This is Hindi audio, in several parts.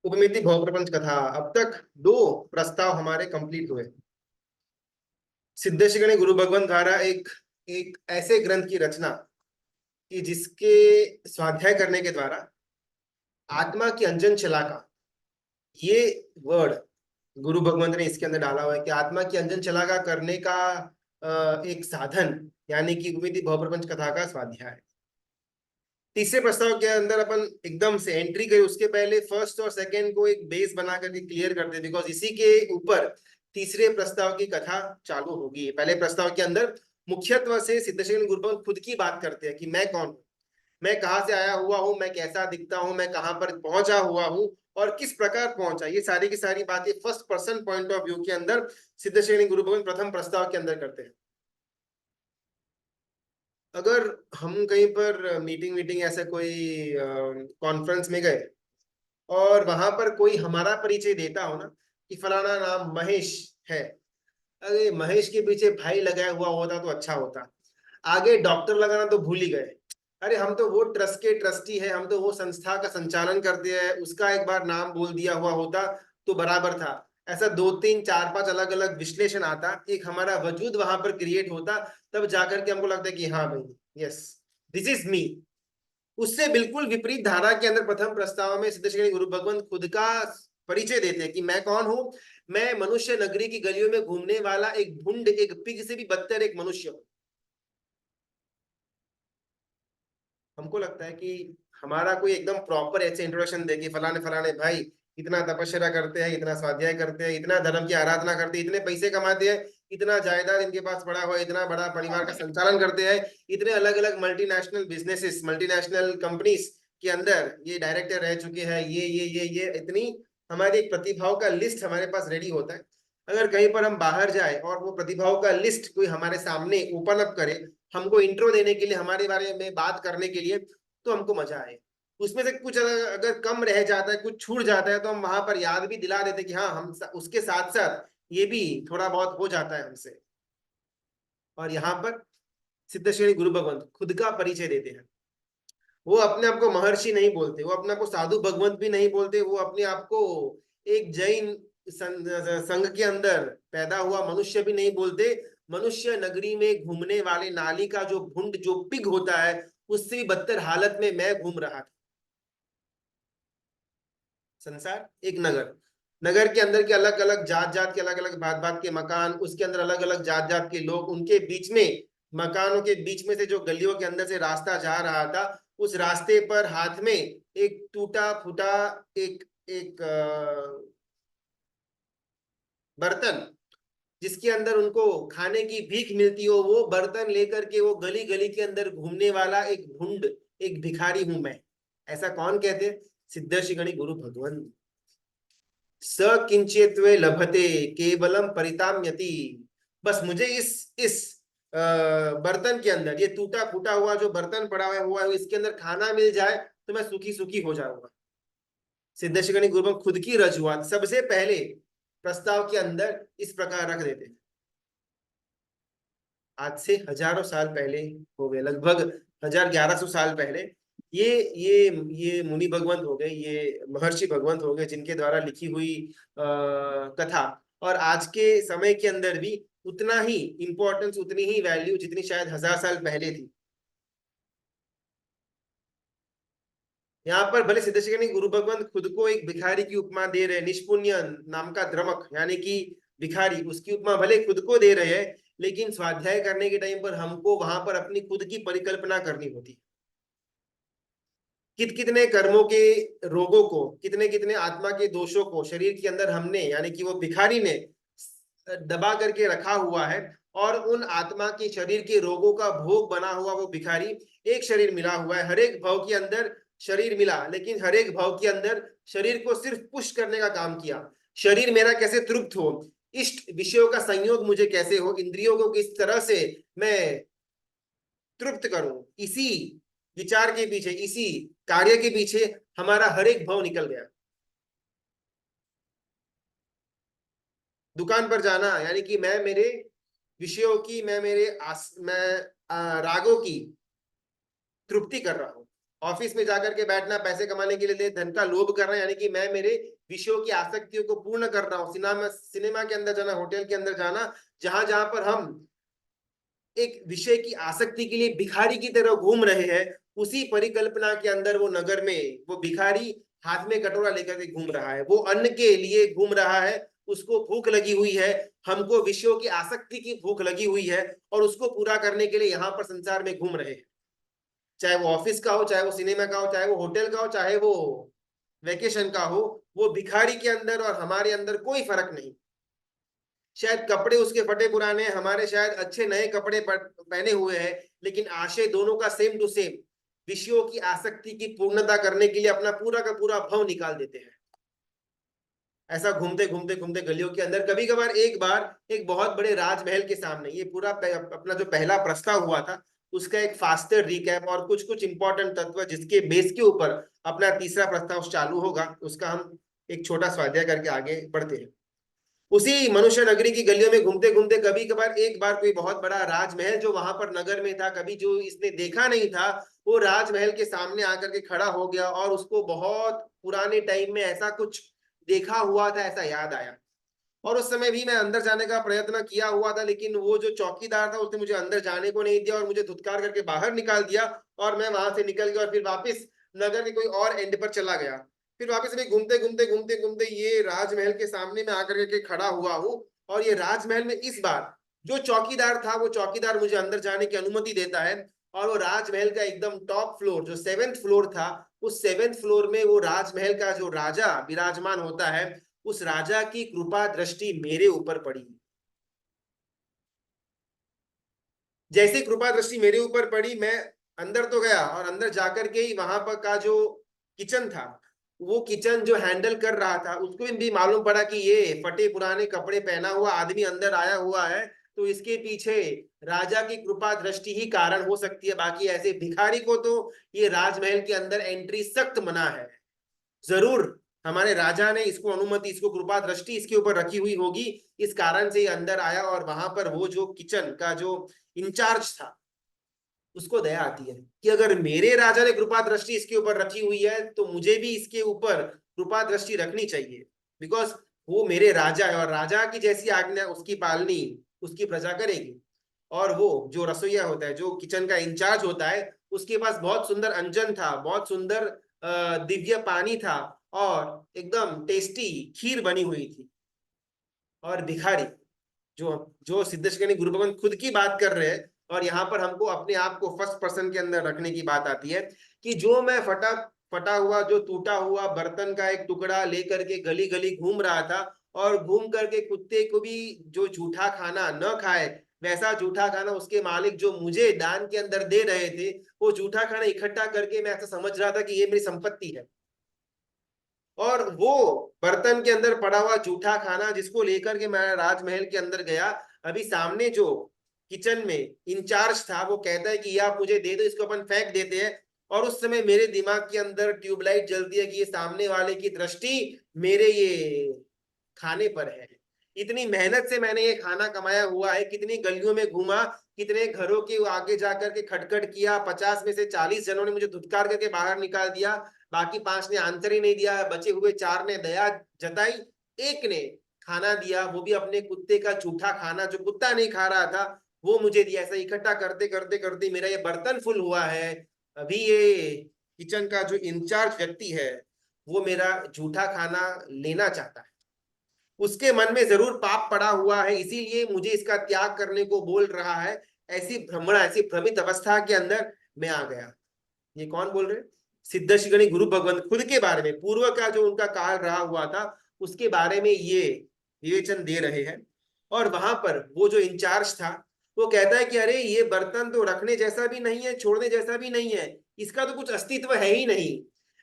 उपमिति भव प्रपंच कथा। अब तक 2 प्रस्ताव हमारे कंप्लीट हुए। सिद्धेश गणि गुरु भगवान द्वारा एक एक ऐसे ग्रंथ की रचना कि जिसके स्वाध्याय करने के द्वारा आत्मा की अंजन शलाका, ये वर्ड गुरु भगवंत ने इसके अंदर डाला हुआ है कि आत्मा की अंजन शलाका करने का एक साधन, यानी कि उपमिति भव प्रपंच कथा का स्वाध्याय। तीसरे प्रस्ताव के अंदर अपन एकदम से एंट्री करें उसके पहले फर्स्ट और सेकंड को एक बेस बना करके क्लियर करते हैं, बिकॉज इसी के ऊपर तीसरे प्रस्ताव की कथा चालू होगी। पहले प्रस्ताव के अंदर मुख्यत्व से सिद्धेश्वर गुरुपाद खुद की बात करते हैं कि मैं कौन हूँ, मैं कहाँ से आया हुआ हूँ, मैं कैसा दिखता हूँ, मैं कहाँ पर पहुंचा हुआ हूँ और किस प्रकार पहुंचा। ये सारी की सारी बातें first person point of view के अंदर सिद्धेश्वर गुरु भगवान प्रथम प्रस्ताव के अंदर करते हैं। अगर हम कहीं पर मीटिंग ऐसा कोई कॉन्फ्रेंस में गए और वहां पर कोई हमारा परिचय देता हो ना कि फलाना नाम महेश है, अरे महेश के पीछे भाई लगाया हुआ होता तो अच्छा होता, आगे डॉक्टर लगाना तो भूल ही गए, अरे हम तो वो ट्रस्ट के ट्रस्टी है, हम तो वो संस्था का संचालन करते हैं, उसका एक बार नाम बोल दिया हुआ होता तो बराबर था। ऐसा 2 3 4 5 अलग अलग विश्लेषण आता, एक हमारा वजूद वहां पर क्रिएट होता, तब जाकर के हमको लगता है कि हाँ भाई यस दिस इज मी। उससे बिल्कुल विपरीत धारा के अंदर प्रथम प्रस्ताव में सिद्धेश्वरी गुरु भगवंत खुद का परिचय देते हैं कि मैं कौन हूं, मैं मनुष्य नगरी की गलियों में घूमने वाला एक भुंड, एक पिग से भी बदतर एक मनुष्य हूं। हमको लगता है कि हमारा कोई एकदम प्रॉपर ऐसे इंट्रोडक्शन दे कि फलाने फलाने भाई इतना तपस्या करते हैं, इतना स्वाध्याय करते हैं, इतना धर्म की आराधना करते हैं, इतने पैसे कमाते हैं, इतना जायदाद इनके पास पड़ा हुआ है, इतना बड़ा परिवार का संचालन करते हैं, इतने अलग अलग मल्टीनेशनल बिजनेसेस, मल्टीनेशनल कंपनीज के अंदर ये डायरेक्टर रह चुके हैं, ये इतनी हमारी एक प्रतिभाओं का लिस्ट हमारे पास रेडी होता है। अगर कहीं पर हम बाहर जाए और वो प्रतिभाओं का लिस्ट कोई हमारे सामने ओपन अप करे, हमको इंट्रो देने के लिए, हमारे बारे में बात करने के लिए, तो हमको मजा आए। उसमें से कुछ अगर कम रह जाता है, कुछ छूट जाता है, तो हम वहां पर याद भी दिला देते कि हाँ हम उसके साथ साथ ये भी थोड़ा बहुत हो जाता है हमसे। और यहाँ पर सिद्धेश्वरी गुरु भगवंत खुद का परिचय देते हैं। वो अपने आप को महर्षि नहीं बोलते, वो अपने आप को साधु भगवंत भी नहीं बोलते, वो अपने आप को एक जैन संघ के अंदर पैदा हुआ मनुष्य भी नहीं बोलते। मनुष्य नगरी में घूमने वाले नाली का जो भुंड, जो पिग होता है, उससे भी बदतर हालत में मैं घूम रहा था। संसार एक नगर, नगर के अंदर के अलग अलग जात जात के, अलग अलग भात भात के मकान, उसके अंदर अलग अलग जात जात के लोग, उनके बीच में, मकानों के बीच में से जो गलियों के अंदर से रास्ता जा रहा था, उस रास्ते पर हाथ में एक टूटा फूटा एक एक बर्तन, जिसके अंदर उनको खाने की भीख मिलती हो, वो बर्तन लेकर के वो गली गली के अंदर घूमने वाला एक भुंड, एक भिखारी हूं मैं। ऐसा कौन कहते? सिद्धर्षि गणि गुरु भगवंत। स किंचित्वे लभते केवलम परिताम्यति। बस मुझे इस बर्तन के अंदर, ये टूटा फूटा हुआ जो बर्तन पड़ा हुआ है, इसके अंदर खाना मिल जाए तो मैं सुखी सुखी हो जाऊंगा। सिद्धेश्वर गणि गुरु खुद की रजूआत सबसे पहले प्रस्ताव के अंदर इस प्रकार रख देते हैं। आज से हजारों साल पहले हो गए, लगभग 1100 साल पहले ये ये ये मुनि भगवंत हो गए, ये महर्षि भगवंत हो गए, जिनके द्वारा लिखी हुई कथा, और आज के समय के अंदर भी उतना ही इंपॉर्टेंस, उतनी ही वैल्यू जितनी शायद 1000 साल पहले थी। यहाँ पर भले सिद्धेश्वर गुरु भगवंत खुद को एक भिखारी की उपमा दे रहे, निष्पुण्य नाम का द्रमक यानी कि भिखारी, उसकी उपमा भले खुद को दे रहे हैं, लेकिन स्वाध्याय करने के टाइम पर हमको वहां पर अपनी खुद की परिकल्पना करनी होती है। कितने कर्मों के रोगों को, कितने कितने आत्मा के दोषों को शरीर के अंदर हमने, यानी कि वो भिखारी ने दबा करके रखा हुआ है, और उन आत्मा के शरीर के रोगों का भोग बना हुआ वो भिखारी, एक शरीर मिला हुआ है, हर एक भाव के अंदर शरीर मिला, लेकिन हर एक भाव के अंदर शरीर को सिर्फ पुश करने का काम किया। शरीर मेरा कैसे तृप्त हो, इष्ट विषयों का संयोग मुझे कैसे हो, इंद्रियों को किस तरह से मैं तृप्त करूं, इसी विचार के पीछे, इसी कार्य के पीछे हमारा हर एक भाव निकल गया। दुकान पर जाना यानी कि मैं मेरे विषयों की, मैं रागों की तृप्ति कर रहा हूं। ऑफिस में जाकर के बैठना, पैसे कमाने के लिए धन का लोभ कर रहा है, यानी कि मैं मेरे विषयों की आसक्तियों को पूर्ण करना हो, सिनेमा के अंदर जाना, होटल के अंदर जाना, जहां जहां पर हम एक विषय की आसक्ति के लिए भिखारी की तरह घूम रहे हैं, उसी परिकल्पना के अंदर वो नगर में वो भिखारी हाथ में कटोरा लेकर के घूम रहा है, वो अन्न के लिए घूम रहा है, उसको भूख लगी हुई है, हमको विषयों की आसक्ति की भूख लगी हुई है, और उसको पूरा करने के लिए यहाँ पर संसार में घूम रहे हैं। चाहे वो ऑफिस का हो, चाहे वो सिनेमा का हो, चाहे वो होटल का हो, चाहे वो वेकेशन का हो, वो भिखारी के अंदर और हमारे अंदर कोई फर्क नहीं। शायद कपड़े उसके फटे पुराने, हमारे शायद अच्छे नए कपड़े पहने हुए हैं, लेकिन आशय दोनों का सेम टू सेम, विषयों की आसक्ति की पूर्णता करने के लिए अपना पूरा का पूरा भव निकाल देते हैं। ऐसा घूमते घूमते घूमते गलियों के अंदर कभी कभार एक बार एक बहुत बड़े राजमहल के सामने, ये पूरा अपना जो पहला प्रस्ताव हुआ था उसका एक फास्टर रिकैप और कुछ कुछ इंपॉर्टेंट तत्व जिसके बेस के ऊपर अपना तीसरा प्रस्ताव चालू होगा, उसका हम एक छोटा स्वाध्याय करके आगे बढ़ते हैं। उसी मनुष्य नगरी की गलियों में घूमते घूमते कभी कभार एक बार कोई बहुत बड़ा राजमहल जो वहां पर नगर में था, कभी जो इसने देखा नहीं था, वो राजमहल के सामने आकर के खड़ा हो गया और उसको बहुत पुराने टाइम में ऐसा कुछ देखा हुआ था, ऐसा याद आया। और उस समय भी मैं अंदर जाने का प्रयत्न किया हुआ था, लेकिन वो जो चौकीदार था उसने मुझे अंदर जाने को नहीं दिया और मुझे धुतकार करके बाहर निकाल दिया, और मैं वहां से निकल गया और फिर वापस नगर के कोई और एंड पर चला गया। फिर वापस मैं घूमते घूमते घूमते घूमते ये राजमहल के सामने में आकर के खड़ा हुआ हूँ, और ये राजमहल में इस बार जो चौकीदार था वो चौकीदार मुझे अंदर जाने की अनुमति देता है, और वो राजमहल का एकदम टॉप फ्लोर जो 7th फ्लोर था, उस 7th फ्लोर में वो राजमहल का जो राजा विराजमान होता है, उस राजा की कृपा दृष्टि मेरे ऊपर पड़ी। जैसी कृपा दृष्टि मेरे ऊपर पड़ी, मैं अंदर तो गया, और अंदर जाकर के ही वहां पर का जो किचन था, वो किचन जो हैंडल कर रहा था उसको भी मालूम पड़ा कि ये फटे पुराने कपड़े पहना हुआ आदमी अंदर आया हुआ है, तो इसके पीछे राजा की कृपा दृष्टि ही कारण हो सकती है, बाकी ऐसे भिखारी को तो ये राजमहल के अंदर एंट्री सख्त मना है। जरूर हमारे राजा ने इसको अनुमति, इसको कृपा दृष्टि इसके ऊपर रखी हुई होगी, इस कारण से ये अंदर आया, और वहां पर वो जो किचन का जो इंचार्ज था उसको दया आती है कि अगर मेरे राजा ने कृपा दृष्टि इसके ऊपर रखी हुई है तो मुझे भी इसके ऊपर कृपा दृष्टि रखनी चाहिए, बिकॉज वो मेरे राजा है और राजा की जैसी आज्ञा उसकी पालनी उसकी प्रजा करेगी। और वो जो रसोईया होता है, जो किचन का इंचार्ज होता है, उसके पास बहुत सुंदर अंजन था, बहुत सुंदर दिव्य पानी था, और एकदम टेस्टी खीर बनी हुई थी। और भिखारी जो जो सिद्धेश्वरी गुरु भगवान खुद की बात कर रहे हैं, और यहाँ पर हमको अपने आप को फर्स्ट पर्सन के अंदर रखने की बात आती है कि जो मैं फटा फटा हुआ जो टूटा हुआ बर्तन का एक टुकड़ा लेकर के गली गली घूम रहा था, और घूम करके कुत्ते को भी जो जूठा खाना न खाए वैसा जूठा खाना उसके मालिक जो मुझे दान के अंदर दे रहे थे, वो जूठा खाना इकट्ठा करके मैं ऐसा समझ रहा था कि ये मेरी संपत्ति है। और वो बर्तन के अंदर पड़ा हुआ जूठा खाना जिसको लेकर के मैं राजमहल के अंदर गया, अभी सामने जो किचन में इंचार्ज था वो कहता है कि ये आप मुझे दे दो, इसको अपन फेंक देते हैं। और उस समय मेरे दिमाग के अंदर ट्यूबलाइट जलती है कि ये सामने वाले की दृष्टि मेरे ये खाने पर है। इतनी मेहनत से मैंने ये खाना कमाया हुआ है, कितनी गलियों में घूमा, कितने घरों के आगे जाकर के खटखट किया, 50 में से 40 जनों ने मुझे धुतकार करके बाहर निकाल दिया, बाकी 5 ने आंसर ही नहीं दिया, बचे हुए 4 ने दया जताई, एक ने खाना दिया, वो भी अपने कुत्ते का जूठा खाना जो कुत्ता नहीं खा रहा था वो मुझे दिया। ऐसा इकट्ठा करते करते करते मेरा ये बर्तन फुल हुआ है। अभी ये किचन का जो इंचार्ज व्यक्ति है वो मेरा जूठा खाना लेना चाहता है, उसके मन में जरूर पाप पड़ा हुआ है, इसीलिए मुझे इसका त्याग करने को बोल रहा है। ऐसी भ्रमणा, ऐसी भ्रमित अवस्था के अंदर मैं आ गया। ये कौन बोल रहे? सिद्धेश्वरी गुरु भगवंत खुद के बारे में, पूर्व का जो उनका काल रहा हुआ था उसके बारे में ये विवेचन दे रहे हैं। और वहां पर वो जो इंचार्ज था वो कहता है कि अरे ये बर्तन तो रखने जैसा भी नहीं है, छोड़ने जैसा भी नहीं है, इसका तो कुछ अस्तित्व है ही नहीं।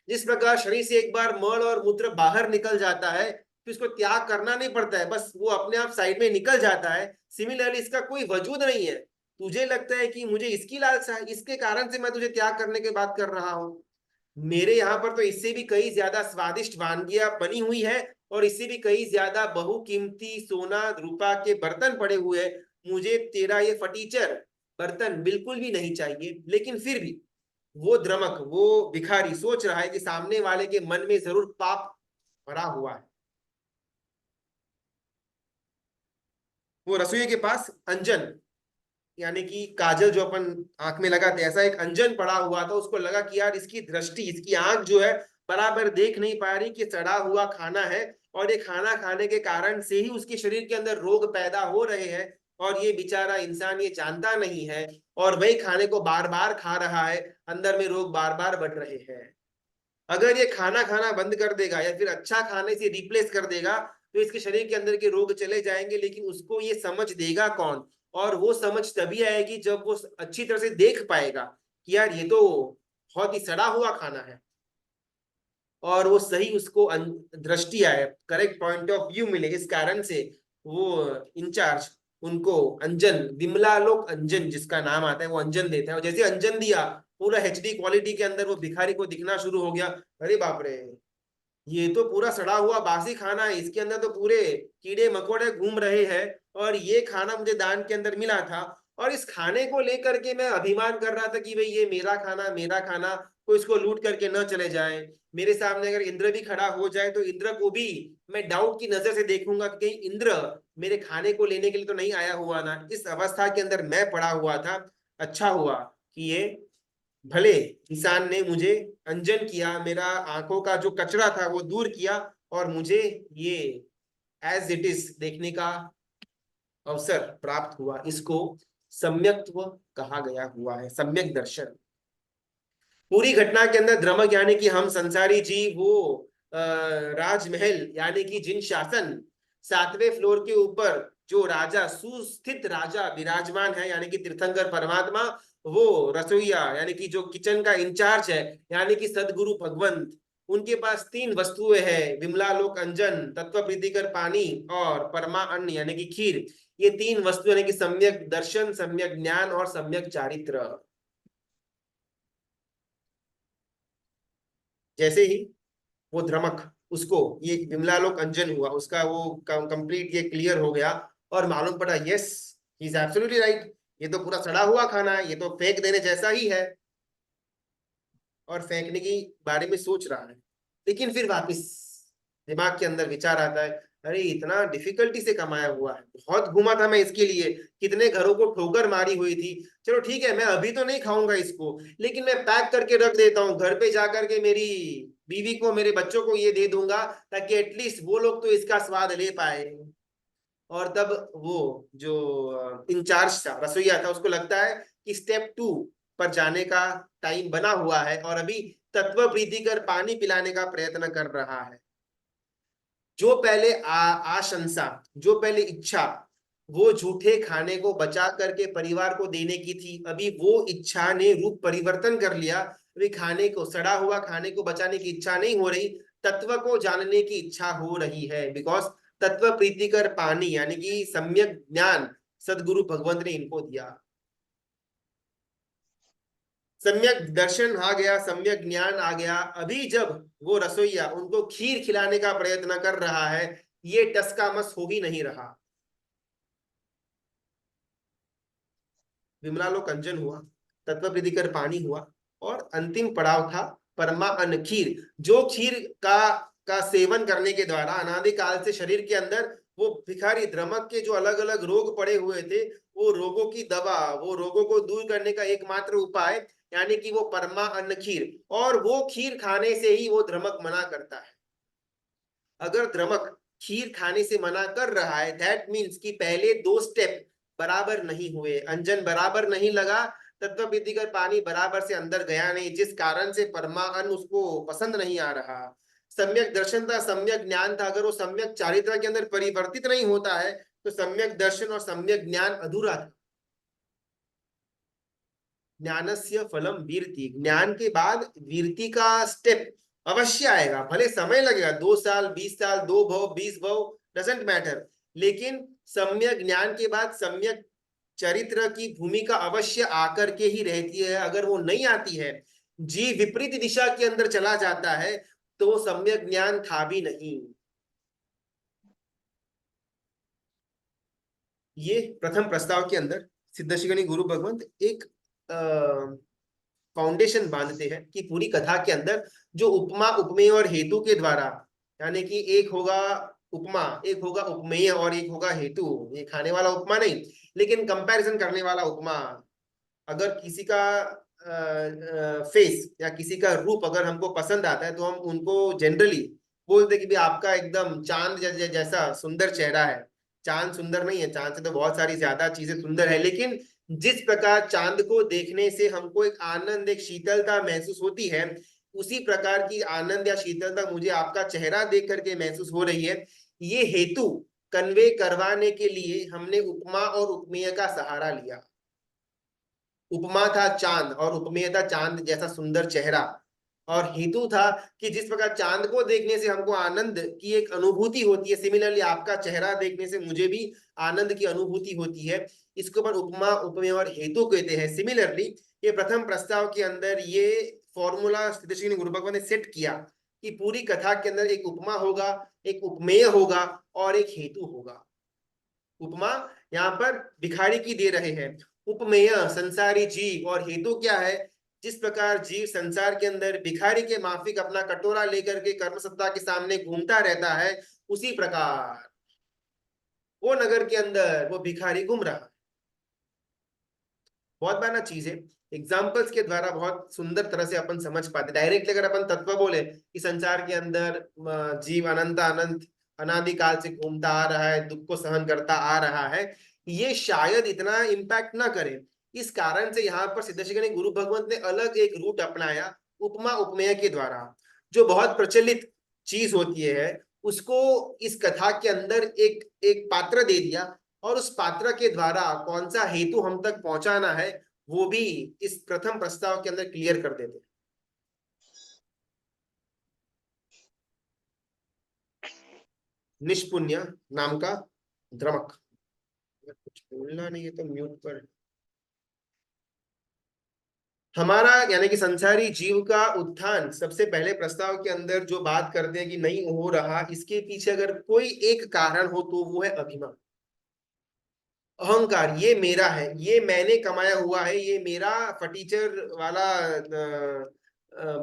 जिस प्रकार शरीर से एक बार मल और मूत्र बाहर निकल जाता है तो इसको त्याग करना नहीं पड़ता है, बस वो अपने आप साइड में निकल जाता है, सिमिलरली इसका कोई वजूद नहीं है। तुझे लगता है कि मुझे इसकी लालसा है, इसके कारण से मैं तुझे त्याग करने की बात कर रहा हूँ। मेरे यहाँ पर तो इससे भी कई ज्यादा स्वादिष्ट वानगियां बनी हुई है, और इससे भी कई ज्यादा बहुकीमती सोना रूपा के बर्तन पड़े हुए हैं। मुझे तेरा ये फटीचर बर्तन बिल्कुल भी नहीं चाहिए। लेकिन फिर भी वो द्रमक, वो भिखारी सोच रहा है कि सामने वाले के मन में जरूर पाप भरा हुआ है। वो रसोई के पास अंजन, यानी कि काजल जो अपन आंख में लगाते हैं, ऐसा एक अंजन पड़ा हुआ था। उसको लगा कि यार इसकी दृष्टि, इसकी आंख जो है बराबर देख नहीं पा रही कि सड़ा हुआ खाना है, और ये खाना खाने के कारण से ही उसके शरीर के अंदर रोग पैदा हो रहे हैं, और ये बेचारा इंसान ये जानता नहीं है, और वही खाने को बार बार खा रहा है, अंदर में रोग बार बार बढ़ रहे हैं। अगर ये खाना खाना बंद कर देगा या फिर अच्छा खाने से रिप्लेस कर देगा, तो इसके शरीर के अंदर के रोग चले जाएंगे। लेकिन उसको ये समझ देगा कौन? और वो समझ तभी आएगी जब वो अच्छी तरह से देख पाएगा कि यार ये तो बहुत ही सड़ा हुआ खाना है, और वो सही उसको दृष्टि आए, करेक्ट पॉइंट ऑफ व्यू मिले। इस कारण से वो इंचार्ज उनको अंजन, विमला लोक अंजन जिसका नाम आता है, वो अंजन देता है। और जैसे अंजन दिया, पूरा एचडी क्वालिटी के अंदर वो भिखारी को दिखना शुरू हो गया। अरे बाप रे, ये तो पूरा सड़ा हुआ बासी खाना है, इसके अंदर तो पूरे कीड़े मकोड़े घूम रहे हैं, और ये खाना मुझे दान के अंदर मिला था, और इस खाने को लेकर के मैं अभिमान कर रहा था कि भाई ये मेरा खाना, मेरा खाना, कोई इसको लूट करके न चले जाए। मेरे सामने अगर इंद्र भी खड़ा हो जाए तो इंद्र को भी मैं डाउट की नजर से देखूंगा कि कहीं इंद्र मेरे खाने को लेने के लिए तो नहीं आया हुआ ना। इस अवस्था के अंदर मैं पड़ा हुआ था। अच्छा हुआ कि ये भले किसान ने मुझे अंजन किया, मेरा आंखों का जो कचरा था वो दूर किया, और मुझे ये एज इट इज देखने का अवसर प्राप्त हुआ। इसको सम्यक्त्व कहा गया हुआ है, सम्यक दर्शन। पूरी घटना के अंदर द्रमक यानी कि हम संसारी जीव, वो राजमहल यानी कि जिन शासन, 7वें फ्लोर के ऊपर जो राजा, सुस्थित राजा विराजमान है, यानी कि तीर्थंकर परमात्मा, वो रसोईया यानी कि जो किचन का इंचार्ज है, यानी कि सदगुरु भगवंत, उनके पास 3 वस्तुएं हैं, विमला लोक अंजन, तत्व प्रीतिकर पानी, और परमा अन्न यानी कि खीर। ये 3 वस्तु यानी कि सम्यक दर्शन, सम्यक ज्ञान और सम्यक चारित्र। जैसे ही वो ध्रमक उसको ये विमलालोक अंजन हुआ, उसका वो कंप्लीट ये क्लियर हो गया, और मालूम पड़ा yes, he is absolutely right, ये तो पूरा सड़ा हुआ खाना है, ये तो फेंक देने जैसा ही है, और फेंकने की बारे में सोच रहा है। लेकिन फिर वापस दिमाग के अंदर विचार आता है, अरे इतना डिफिकल्टी से कमाया हुआ है, बहुत घूमा था मैं इसके लिए, कितने घरों को ठोकर मारी हुई थी। चलो ठीक है, मैं अभी तो नहीं खाऊंगा इसको, लेकिन मैं पैक करके रख देता हूँ, घर पे जाकर के मेरी बीवी को, मेरे बच्चों को ये दे दूंगा, ताकि एटलीस्ट वो लोग तो इसका स्वाद ले पाए। और तब वो जो इंचार्ज था, रसोईया था, उसको लगता है कि स्टेप 2 पर जाने का टाइम बना हुआ है, और अभी तत्व प्रीतिकर पानी पिलाने का प्रयत्न कर रहा है। जो पहले आशंसा, जो पहले इच्छा वो झूठे खाने को बचा करके परिवार को देने की थी, अभी वो इच्छा ने रूप परिवर्तन कर लिया। अभी खाने को, सड़ा हुआ खाने को बचाने की इच्छा नहीं हो रही, तत्व को जानने की इच्छा हो रही है। बिकॉज तत्व प्रीतिकर पानी यानी कि सम्यक ज्ञान सदगुरु भगवंत ने इनको दिया। सम्यक दर्शन आ गया, सम्यक ज्ञान आ गया। अभी जब वो रसोईया उनको खीर खिलाने का प्रयत्न कर रहा है, ये टस का मस हो ही नहीं रहा। विमलालोक अंजन हुआ, तत्व प्रीतिकर पानी हुआ, और अंतिम पड़ाव था परमा अन्न खीर। जो खीर का सेवन करने के द्वारा अनादिकाल से शरीर के अंदर वो भिखारी द्रमक के जो अलग अलग रोग पड़े हुए थे, वो रोगों की दवा, वो रोगों को दूर करने का एकमात्र उपाय, यानी कि वो परमा अन्न खीर, और वो खीर खाने से ही वो द्रमक मना करता है। अगर द्रमक खीर खाने से मना कर रहा है, दैट मीन्स कि पहले 2 स्टेप बराबर नहीं हुए, अंजन बराबर नहीं लगा, तत्व प्रीतिकर पानी बराबर से अंदर गया नहीं, जिस कारण से परमाअन्न उसको पसंद नहीं आ रहा। सम्यक दर्शन था, सम्यक ज्ञान था, अगर वो सम्यक चारित्र्य के अंदर परिवर्तित नहीं होता है, तो सम्यक दर्शन और सम्यक ज्ञान अधूरा था। ज्ञानस्य फलम वीरति, ज्ञान के बाद वीरति का स्टेप अवश्य आएगा, भले समय लगेगा, 2 साल, 20 साल, 2 भव, 20 भव, डजेंट मैटर, लेकिन सम्यक ज्ञान के बाद सम्यक चरित्र की भूमिका अवश्य आकर के ही रहती है। अगर वो नहीं आती है, जीव विपरीत दिशा के अंदर चला जाता है, तो सम्यक ज्ञान था भी नहीं। ये प्रथम प्रस्ताव के अंदर सिद्धशिखनी गुरु भगवंत एक फाउंडेशन बांधते हैं कि पूरी कथा के अंदर जो उपमा, उपमेय और हेतु के द्वारा यानी कि एक होगा उपमा, एक होगा उपमेय और एक होगा हेतु। ये खाने वाला उपमा नहीं, लेकिन कंपैरिजन करने वाला उपमा। अगर किसी का फेस या किसी का रूप अगर हमको पसंद आता है तो हम उनको जनरली बोलते कि भी आपका एकदम चांद जैसा सुंदर चेहरा है। चांद सुंदर नहीं है, चांद से तो बहुत सारी ज्यादा चीजें सुंदर है, लेकिन जिस प्रकार चांद को देखने से हमको एक आनंद, एक शीतलता महसूस होती है, उसी प्रकार की आनंद या शीतलता मुझे आपका चेहरा देख करके महसूस हो रही है। ये हेतु कन्वे करवाने के लिए हमने उपमा और उपमेय का सहारा लिया। उपमा था चांद और उपमेय था चांद जैसा सुंदर चेहरा, और हेतु था कि जिस प्रकार चांद को देखने से हमको आनंद की एक अनुभूति होती है, सिमिलरली आपका चेहरा देखने से मुझे भी आनंद की अनुभूति होती है। इसको अपन उपमा उपमेय और हेतु कहते हैं। सिमिलरली ये प्रथम प्रस्ताव के अंदर ये फॉर्मूला सिद्धश्री गुरु भगवान ने सेट किया कि पूरी कथा के अंदर एक उपमा होगा, एक उपमेय होगा और एक हेतु होगा। उपमा यहाँ पर भिखारी की दे रहे हैं, उपमेय संसारी जीव, और हेतु क्या है? जिस प्रकार जीव संसार के अंदर भिखारी के माफिक अपना कटोरा लेकर के कर्मसत्ता के सामने घूमता रहता है, उसी प्रकार वो नगर के अंदर वो भिखारी घूम रहा है। बहुत बार ना चीजें एग्जाम्पल्स के द्वारा बहुत सुंदर तरह से अपन समझ पाते। डायरेक्टली अगर अपन तत्व बोले कि संसार के अंदर जीव अनंत अनंत अनादिकाल से घूमता आ रहा है, दुख को सहन करता आ रहा है, ये शायद इतना इम्पैक्ट ना करे। इस कारण से यहाँ पर सिद्धेश्वरी गुरु भगवंत ने अलग एक रूट अपनाया, उपमा उपमेय के द्वारा। जो बहुत प्रचलित चीज होती है उसको इस कथा के अंदर एक एक पात्र दे दिया, और उस पात्र के द्वारा कौन सा हेतु हम तक पहुंचाना है वो भी इस प्रथम प्रस्ताव के अंदर क्लियर कर देते। निष्पुण्य नाम का द्रमक, कुछ बोलना नहीं है तो म्यूट पर। हमारा यानी कि संसारी जीव का उत्थान सबसे पहले प्रस्ताव के अंदर जो बात करते हैं कि नहीं हो रहा, इसके पीछे अगर कोई एक कारण हो तो वो है अभिमान, अहंकार। ये मेरा है, ये मैंने कमाया हुआ है, ये मेरा फटीचर वाला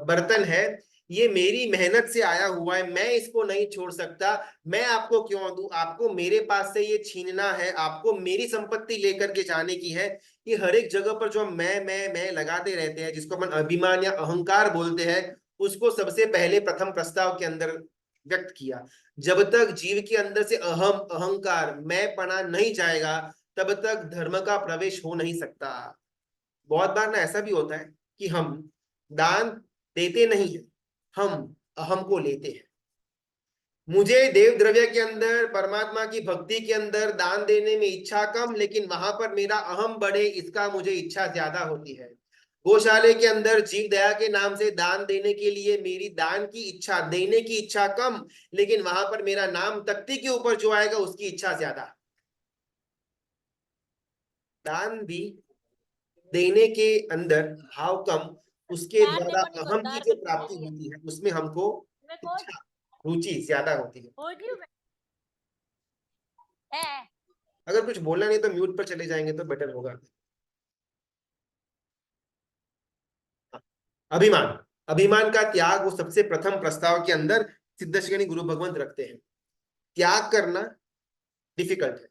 बर्तन है, ये मेरी मेहनत से आया हुआ है, मैं इसको नहीं छोड़ सकता। मैं आपको क्यों दूं? आपको मेरे पास से ये छीनना है, आपको मेरी संपत्ति लेकर के जाने की है। ये हर एक जगह पर जो मैं लगाते रहते हैं, जिसको अपन अभिमान या अहंकार बोलते हैं, उसको सबसे पहले प्रथम प्रस्ताव के अंदर व्यक्त किया। जब तक जीव के अंदर से अहम अहंकार मैं पना नहीं जाएगा, तब तक धर्म का प्रवेश हो नहीं सकता। बहुत बार ना ऐसा भी होता है कि हम दान देते नहीं है, हम अहम को लेते हैं। मुझे देव द्रव्य के अंदर, परमात्मा की भक्ति के अंदर दान देने में इच्छा कम, लेकिन वहां पर मेरा अहम बढ़े इसका मुझे इच्छा ज्यादा होती है। गौशाले के अंदर जीव दया के नाम से दान देने के लिए मेरी दान की इच्छा, देने की इच्छा कम, लेकिन वहां पर मेरा नाम तख्ती के ऊपर जो आएगा उसकी इच्छा ज्यादा। दान भी देने के अंदर भाव कम, उसके यार द्वारा देखो नहीं अहम बनता की यार, जो मैं खोल प्राप्ति रही होती है उसमें हमको मैं खोल इच्छा, रुचि ज्यादा होती है। खोल रही हूँ मैं। है अगर कुछ बोलना नहीं तो म्यूट पर चले जाएंगे तो बेटर होगा। अभिमान, अभिमान का त्याग वो सबसे प्रथम प्रस्ताव के अंदर सिद्धश्रेणी गुरु भगवंत रखते हैं। त्याग करना डिफिकल्ट है,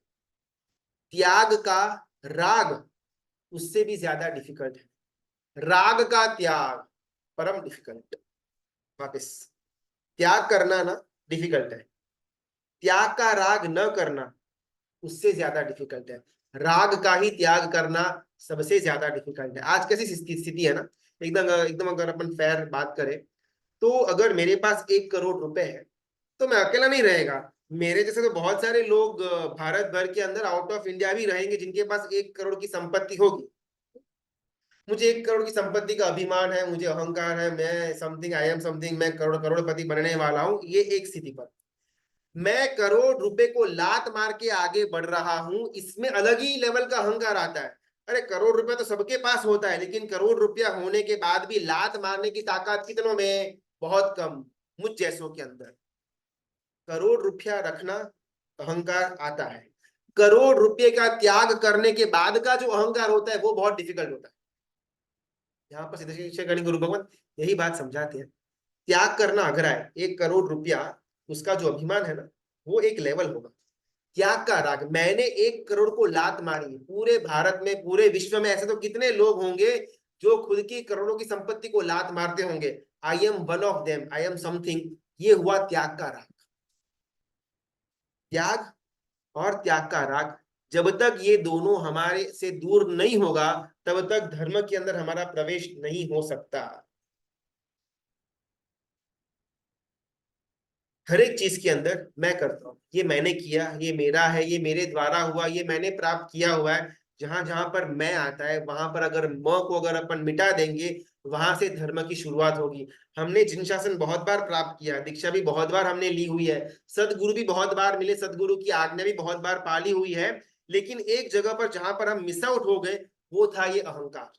त्याग का राग उससे भी ज्यादा डिफिकल्ट है। राग का त्याग परम डिफिकल्ट। वापस, त्याग करना ना डिफिकल्ट है, त्याग का राग न करना उससे ज्यादा डिफिकल्ट है। राग का ही त्याग करना सबसे ज्यादा डिफिकल्ट है। आज कैसी स्थिति है ना, एकदम एकदम अगर अपन फेयर बात करें तो अगर मेरे पास 1 करोड़ रुपए है तो मैं अकेला नहीं रहेगा। मेरे जैसे तो बहुत सारे लोग भारत भर के अंदर आउट ऑफ इंडिया भी रहेंगे जिनके पास 1 करोड़ की संपत्ति होगी। मुझे 1 करोड़ की संपत्ति का अभिमान है, मुझे अहंकार है, मैं समथिंग, आई एम समथिंग, मैं करोड़पति बनने वाला हूं। ये एक स्थिति पर मैं करोड़ रुपए को लात मार के आगे बढ़ रहा हूं, इसमें अलग ही लेवल का अहंकार आता है। अरे करोड़ रुपया तो सबके पास होता है, लेकिन करोड़ रुपया होने के बाद भी लात मारने की ताकत कितनों में? बहुत कम, मुझ जैसों के अंदर। करोड़ रुपया रखना अहंकार आता है, करोड़ रुपए का त्याग करने के बाद का जो अहंकार होता है वो बहुत डिफिकल्ट होता है। यहाँ पर सिद्धेश्वर गुरु भगवान यही बात समझाते हैं। त्याग करना अघरा है, 1 करोड़ रुपया उसका जो अभिमान है ना, वो एक लेवल होगा। त्याग का राग, मैंने 1 करोड़ को लात मारी, पूरे भारत में पूरे विश्व में ऐसे तो कितने लोग होंगे जो खुद की करोड़ों की संपत्ति को लात मारते होंगे, I am one of them, I am something. ये हुआ त्याग का राग। त्याग और त्याग का राग, जब तक ये दोनों हमारे से दूर नहीं होगा, तब तक धर्म के अंदर हमारा प्रवेश नहीं हो सकता। हर एक चीज के अंदर मैं करता हूँ, ये मैंने किया, ये मेरा है, ये मेरे द्वारा हुआ, ये मैंने प्राप्त किया हुआ है। जहां जहां पर मैं आता है, वहां पर अगर म को अगर अपन मिटा देंगे, वहां से धर्म की शुरुआत होगी। हमने जिन शासन बहुत बार प्राप्त किया, दीक्षा भी बहुत बार हमने ली हुई है, सदगुरु भी बहुत बार मिले, सदगुरु की आज्ञा भी बहुत बार पाली हुई है, लेकिन एक जगह पर जहां पर हम मिस आउट हो गए, वो था ये अहंकार।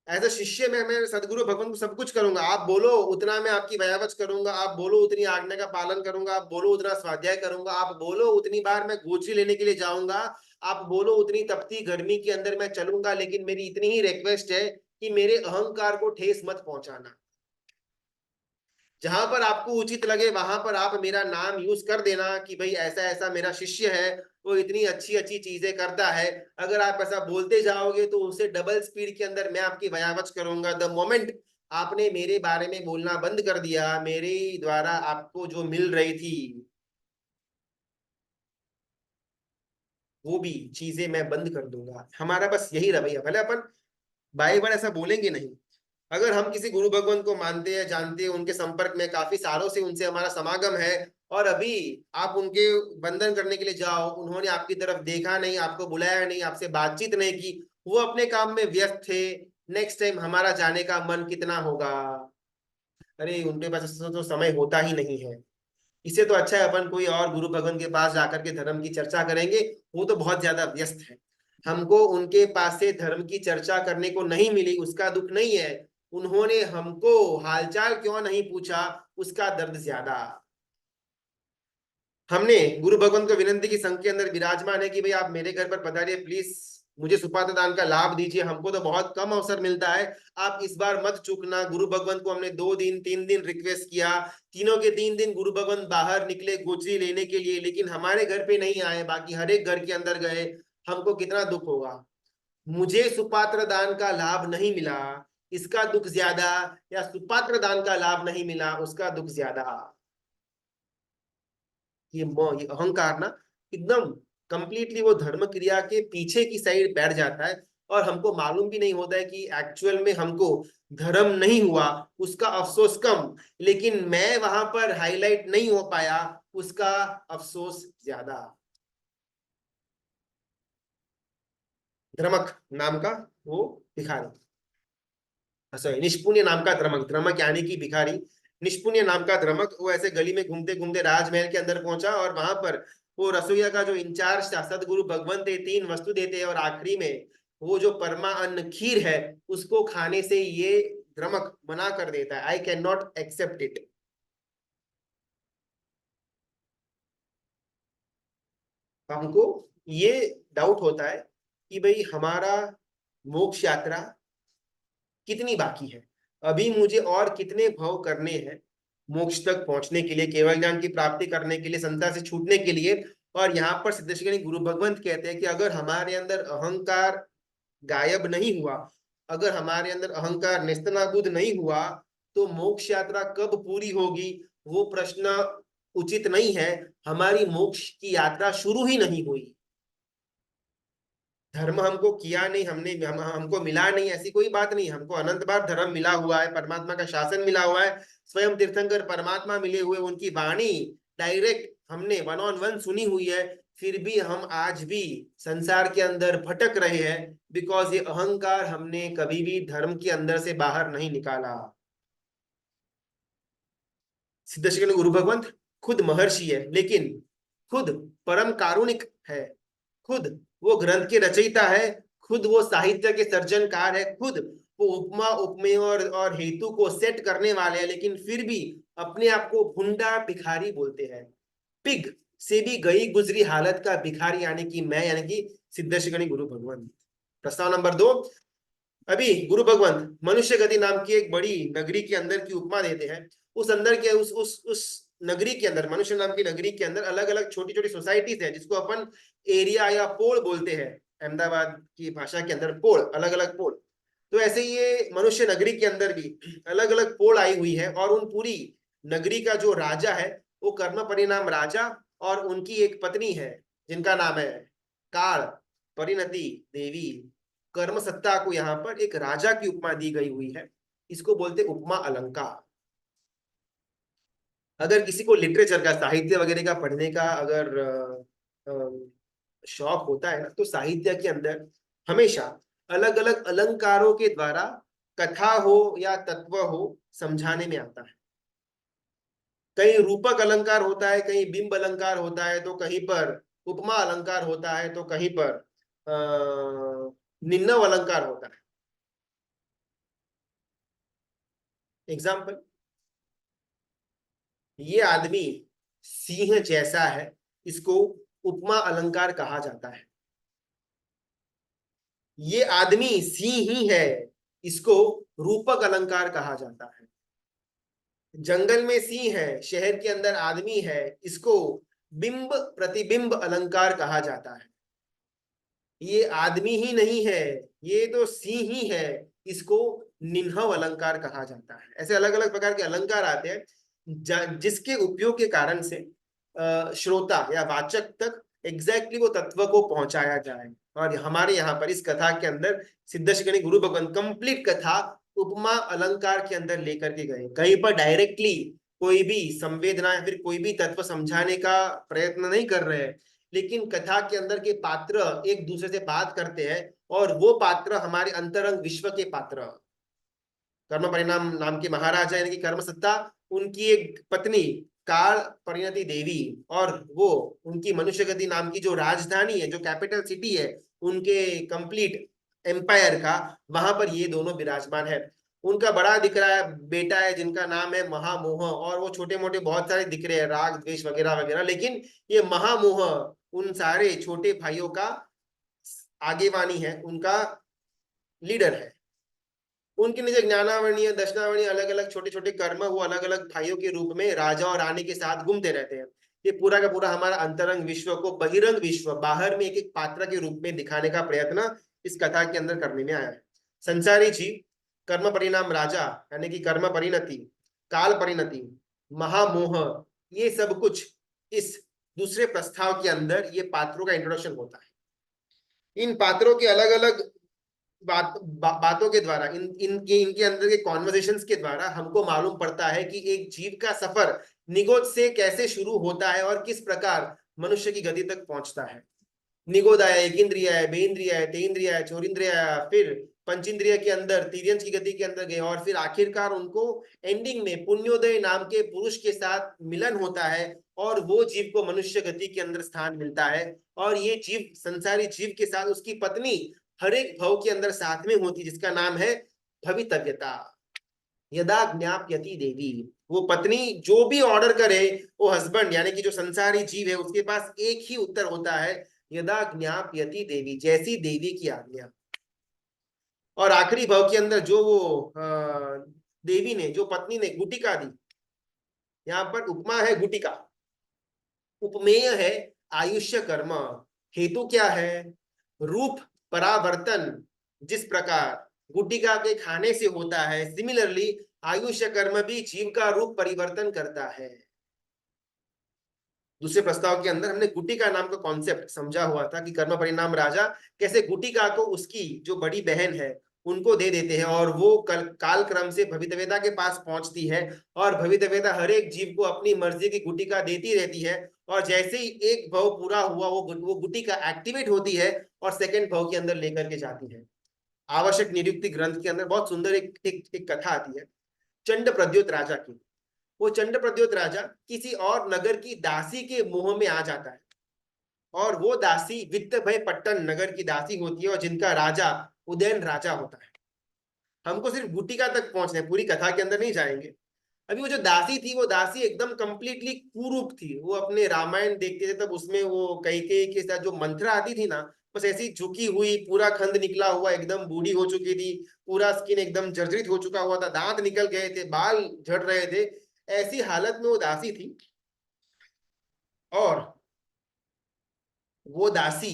एज अ शिष्य मैं सदगुरु भगवान को सब कुछ करूंगा, आप बोलो उतना मैं आपकी व्यावच करूंगा, आप बोलो उतनी आज्ञा का पालन करूंगा, आप बोलो उतना स्वाध्याय करूंगा, आप बोलो उतनी बार मैं गोचरी लेने के लिए जाऊंगा, आप बोलो उतनी तपती गर्मी के अंदर मैं चलूंगा, लेकिन मेरी इतनी ही रिक्वेस्ट है कि मेरे अहंकार को ठेस मत पहुंचाना। जहां पर आपको उचित लगे वहां पर आप मेरा नाम यूज कर देना कि भाई ऐसा ऐसा मेरा शिष्य है, वो इतनी अच्छी अच्छी चीजें करता है। अगर आप ऐसा बोलते जाओगे तो उसे डबल स्पीड के अंदर मैं आपकी वयावच करूंगा। द मोमेंट आपने मेरे बारे में बोलना बंद कर दिया, मेरे द्वारा आपको जो मिल रही थी वो भी चीजें मैं बंद कर दूंगा। हमारा बस यही रवैया, भले अपन बाई बार ऐसा बोलेंगे नहीं। अगर हम किसी गुरु भगवान को मानते हैं, जानते हैं, उनके संपर्क में काफी सालों से उनसे हमारा समागम है, और अभी आप उनके वंदन करने के लिए जाओ, उन्होंने आपकी तरफ देखा नहीं, आपको बुलाया नहीं, आपसे बातचीत नहीं की, वो अपने काम में व्यस्त थे, नेक्स्ट टाइम हमारा जाने का मन कितना होगा? अरे उनके पास तो समय होता ही नहीं है। इससे तो अच्छा है अपन कोई और गुरु भगवान के पास जाकर के धर्म की चर्चा करेंगे, वो तो बहुत ज्यादा व्यस्त है। हमको उनके पास से धर्म की चर्चा करने को नहीं मिली उसका दुख नहीं है, उन्होंने हमको हालचाल क्यों नहीं पूछा उसका दर्द ज्यादा। हमने गुरु भगवान को विनंती की संघ के अंदर विराजमान है कि भाई आप मेरे घर पर पधारिए, प्लीज मुझे सुपात्र दान का लाभ दीजिए, हमको तो बहुत कम अवसर मिलता है, आप इस बार मत चूकना। गुरु भगवान को हमने 2 दिन 3 दिन रिक्वेस्ट किया, तीनों के 3 दिन गुरु भगवान बाहर निकले गोचरी लेने के लिए, लेकिन हमारे घर पे नहीं आए, बाकी हर एक घर के अंदर गए। हमको कितना दुख होगा, मुझे सुपात्र दान का लाभ नहीं मिला इसका दुख ज्यादा, या सुपात्र दान का लाभ नहीं मिला उसका दुख ज्यादा। ये अहंकार ना एकदम कंप्लीटली वो धर्म क्रिया के पीछे की साइड बैठ जाता है, और हमको मालूम भी नहीं होता है कि एक्चुअल में हमको धर्म नहीं हुआ उसका अफसोस कम, लेकिन मैं वहां पर हाईलाइट नहीं हो पाया उसका अफसोस ज्यादा। ध्रमक नाम का वो भिखारी, सॉरी निष्पुण्य नाम का ध्रमक, ध्रमक यानी कि भिखारी, निष्पुण्य नाम का ध्रमक, वो ऐसे गली में घूमते घूमते राजमहल के अंदर पहुंचा, और वहां पर वो रसोईया का जो इंचार्ज था, सदगुरु भगवान थे, 3 वस्तु देते हैं, और आखिरी में वो जो परमा अन्न खीर है उसको खाने से ये ध्रमक मना कर देता है, I can not accept it. हमको ये डाउट होता है कि भाई हमारा मोक्ष यात्रा कितनी बाकी है, अभी मुझे और कितने भव करने हैं मोक्ष तक पहुंचने के लिए, केवल ज्ञान की प्राप्ति करने के लिए, संसार से छूटने के लिए। और यहाँ पर सिद्धेश्वरी गुरु भगवंत कहते हैं कि अगर हमारे अंदर अहंकार गायब नहीं हुआ, अगर हमारे अंदर अहंकार नेस्तनाबूद नहीं हुआ, तो मोक्ष यात्रा कब पूरी होगी वो प्रश्न उचित नहीं है। हमारी मोक्ष की यात्रा शुरू ही नहीं हुई। धर्म हमको किया नहीं, हमको मिला नहीं, ऐसी कोई बात नहीं, हमको अनंत बार धर्म मिला हुआ है, परमात्मा का शासन मिला हुआ है, स्वयं तीर्थंकर परमात्मा मिले हुए, उनकी वाणी डायरेक्ट हमने 1 on 1 सुनी हुई है, फिर भी हम आज भी संसार के अंदर भटक रहे हैं, बिकॉज ये अहंकार हमने कभी भी धर्म के अंदर से बाहर नहीं निकाला। सिद्धेश्वरी गुरु भगवंत खुद महर्षि है, लेकिन खुद परम कारुणिक है, खुद वो ग्रंथ के रचयिता है, खुद वो साहित्य के सर्जनकार है, खुद वो उपमा उपमेय और हेतु को सेट करने वाले हैं, लेकिन फिर भी अपने आप को भुंडा भिखारी बोलते हैं। पिग से भी गई गुजरी हालत का भिखारी, यानी कि मैं, यानी कि सिद्धेश्वरी गुरु भगवंत। प्रस्ताव नंबर 2, अभी गुरु भगवंत मनुष्य गति नाम की एक बड़ी नगरी के अंदर की उपमा देते हैं। उस अंदर के उस नगरी के अंदर, मनुष्य नाम की नगरी के अंदर अलग अलग छोटी छोटी सोसाइटीज है, जिसको अपन एरिया या पोल बोलते हैं, अहमदाबाद की भाषा के अंदर पोल, अलग अलग पोल। तो ऐसे ही ये मनुष्य नगरी के अंदर भी अलग अलग पोल आई हुई है, और उन पूरी नगरी का जो राजा है वो कर्म परिणाम राजा, और उनकी एक पत्नी है जिनका नाम है काल परिणति देवी। कर्म सत्ता को यहाँ पर एक राजा की उपमा दी गई हुई है, इसको बोलते उपमा अलंकार। अगर किसी को लिटरेचर का, साहित्य वगैरह का पढ़ने का अगर शौक होता है ना, तो साहित्य के अंदर हमेशा अलग अलग अलंकारों के द्वारा कथा हो या तत्व हो समझाने में आता है। कहीं रूपक अलंकार होता है, कहीं बिंब अलंकार होता है, तो कहीं पर उपमा अलंकार होता है, तो कहीं पर निन्नव अलंकार होता है। एग्जाम्पल, ये आदमी सिंह जैसा है, इसको उपमा अलंकार कहा जाता है। ये आदमी सिंह ही है, इसको रूपक अलंकार कहा जाता है। जंगल में सिंह है, शहर के अंदर आदमी है, इसको बिंब प्रतिबिंब अलंकार कहा जाता है। ये आदमी ही नहीं है, ये तो सिंह ही है, इसको निन्हव अलंकार कहा जाता है। ऐसे अलग अलग प्रकार के अलंकार आते हैं जिसके उपयोग के कारण से श्रोता या वाचक तक एग्जैक्टली वो तत्व को पहुंचाया जाए। और हमारे यहाँ पर इस कथा के अंदर सिद्धेश्वरी गुरु भगवान कंप्लीट कथा उपमा अलंकार के अंदर लेकर के गए। कहीं पर डायरेक्टली कोई भी संवेदना या फिर कोई भी तत्व समझाने का प्रयत्न नहीं कर रहे हैं, लेकिन कथा के अंदर के पात्र एक दूसरे से बात करते हैं, और वो पात्र हमारे अंतरंग विश्व के पात्र। कर्म परिणाम नाम के महाराजा यानी कि कर्म सत्ता, उनकी एक पत्नी काल परिणति देवी, और वो उनकी मनुष्य गति नाम की जो राजधानी है, जो कैपिटल सिटी है उनके कंप्लीट एम्पायर का, वहां पर ये दोनों विराजमान है। उनका बड़ा दिख रहा है बेटा है जिनका नाम है महामोह, और वो छोटे मोटे बहुत सारे दिख रहे हैं, राग द्वेष वगैरह वगैरह, लेकिन ये महामोह उन सारे छोटे भाइयों का आगेवानी है, उनका लीडर है। उनके नीचे ज्ञानावरणीय दक्षिणावरणीय अलग अलग छोटे छोटे कर्म वो अलग अलग भाइयों के रूप में राजा और रानी के साथ घूमते रहते हैं। ये पूरा का पूरा हमारा अंतरंग विश्व को बहिरंग विश्व बाहर में एक एक पात्र के रूप में दिखाने का प्रयत्न इस कथा के अंदर करने में आया है। संसारी जीव, कर्म परिणाम राजा यानी कि कर्म परिणति, काल परिणति, महामोह, ये सब कुछ इस दूसरे प्रस्ताव के अंदर ये पात्रों का इंट्रोडक्शन होता है। इन पात्रों के अलग अलग बातों के द्वारा, इनके अंदर के कॉन्वर्सेशंस के द्वारा हमको मालूम पड़ता है कि एक जीव का सफर निगोद से कैसे शुरू होता है और किस प्रकार मनुष्य की गति तक पहुंचता है। निगोद आया, एक इंद्रिय है, बेन्द्रिय है, तेन्द्रिय है, चौरिंद्रिय है, फिर पंचेंद्रिय के अंदर तिर्यंश की गति के अंदर गए, और फिर आखिरकार उनको एंडिंग में पुण्योदय नाम के पुरुष के साथ मिलन होता है, और वो जीव को मनुष्य गति के अंदर स्थान मिलता है। और ये जीव संसारी जीव के साथ उसकी पत्नी हर एक भव के अंदर साथ में होती, जिसका नाम है भवितव्यता। यदा ज्ञापयति देवी, वो पत्नी जो भी ऑर्डर करे, वो हस्बैंड यानी कि जो संसारी जीव है उसके पास एक ही उत्तर होता है, यदा ज्ञापयति देवी, जैसी देवी की आज्ञा। और आखिरी भव के अंदर जो वो देवी ने, जो पत्नी ने गुटिका दी, यहाँ पर उपमा है गुटिका, उपमेय है आयुष्य कर्म। हेतु क्या है? रूप परावर्तन जिस प्रकार गुटिका के खाने से होता है, सिमिलरली आयुष्य कर्म भी जीव का रूप परिवर्तन करता है। दूसरे प्रस्ताव के अंदर हमने गुटिका नाम का कॉन्सेप्ट समझा हुआ था कि कर्म परिणाम राजा कैसे गुटिका को उसकी जो बड़ी बहन है उनको दे देते हैं, और वो काल क्रम से भवितव्यता के पास पहुंचती है, और भवितव्यता हर एक जीव को अपनी मर्जी की गुटिका देती रहती है। और जैसे ही एक भव पूरा हुआ, वो गुटिका एक्टिवेट होती है और सेकेंड भव के अंदर लेकर के जाती है। आवश्यक निरुक्ति ग्रंथ के अंदर बहुत सुंदर एक कथा आती है चंड प्रद्योत राजा की। वो चंड प्रद्योत राजा किसी और नगर की दासी के मोह में आ जाता है, और वो दासी वित्त भय पट्टन नगर की दासी होती है, और जिनका राजा उदयन राजा होता है। हमको सिर्फ गुटिका तक पहुंचना है, पूरी कथा के अंदर नहीं जाएंगे। अभी वो जो दासी थी, वो दासी एकदम कंप्लीटली कुरूप थी। वो अपने रामायण देखते थे तब उसमें वो कैकेयी के साथ जो मंत्रा आती थी ना, बस ऐसी झुकी हुई, पूरा खंड निकला हुआ, एकदम बूढ़ी हो चुकी थी, पूरा स्किन एकदम जर्जरित हो चुका हुआ था, दांत निकल गए थे, बाल झड़ रहे थे, ऐसी हालत में वो दासी थी, और वो दासी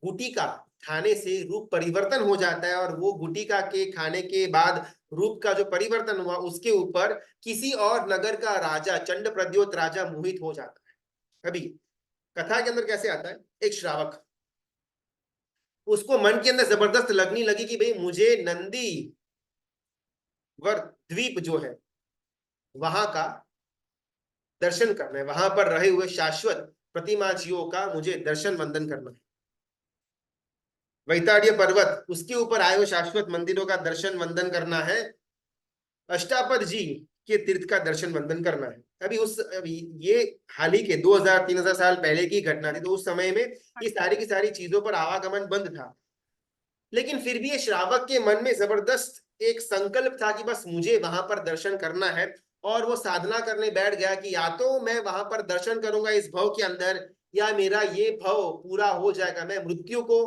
गुटिका खाने से रूप परिवर्तन हो जाता है, और वो गुटिका के खाने के बाद रूप का जो परिवर्तन हुआ उसके ऊपर किसी और नगर का राजा, चंड प्रद्योत राजा मोहित हो जाता है। अभी कथा के अंदर कैसे आता है, एक श्रावक, उसको मन के अंदर जबरदस्त लगने लगी कि भाई मुझे नंदी वर द्वीप जो है वहां का दर्शन करना है, वहां पर रहे हुए शाश्वत प्रतिमाजियों का मुझे दर्शन वंदन करना है। वैताड़ीय पर्वत, उसके ऊपर आए हुए शाश्वत मंदिरों का दर्शन वंदन करना है, अष्टापद जी के तीर्थ का दर्शन वंदन करना है। अभी ये हाल ही के 2000-3000 साल पहले की घटना थी, तो उस समय में ये सारी की सारी चीजों पर आवागमन बंद था। लेकिन फिर भी ये श्रावक के मन में जबरदस्त एक संकल्प था कि बस मुझे वहां पर दर्शन करना है, और वो साधना करने बैठ गया कि या तो मैं वहां पर दर्शन करूंगा इस भव के अंदर, या मेरा ये भव पूरा हो जाएगा, मैं मृत्यु को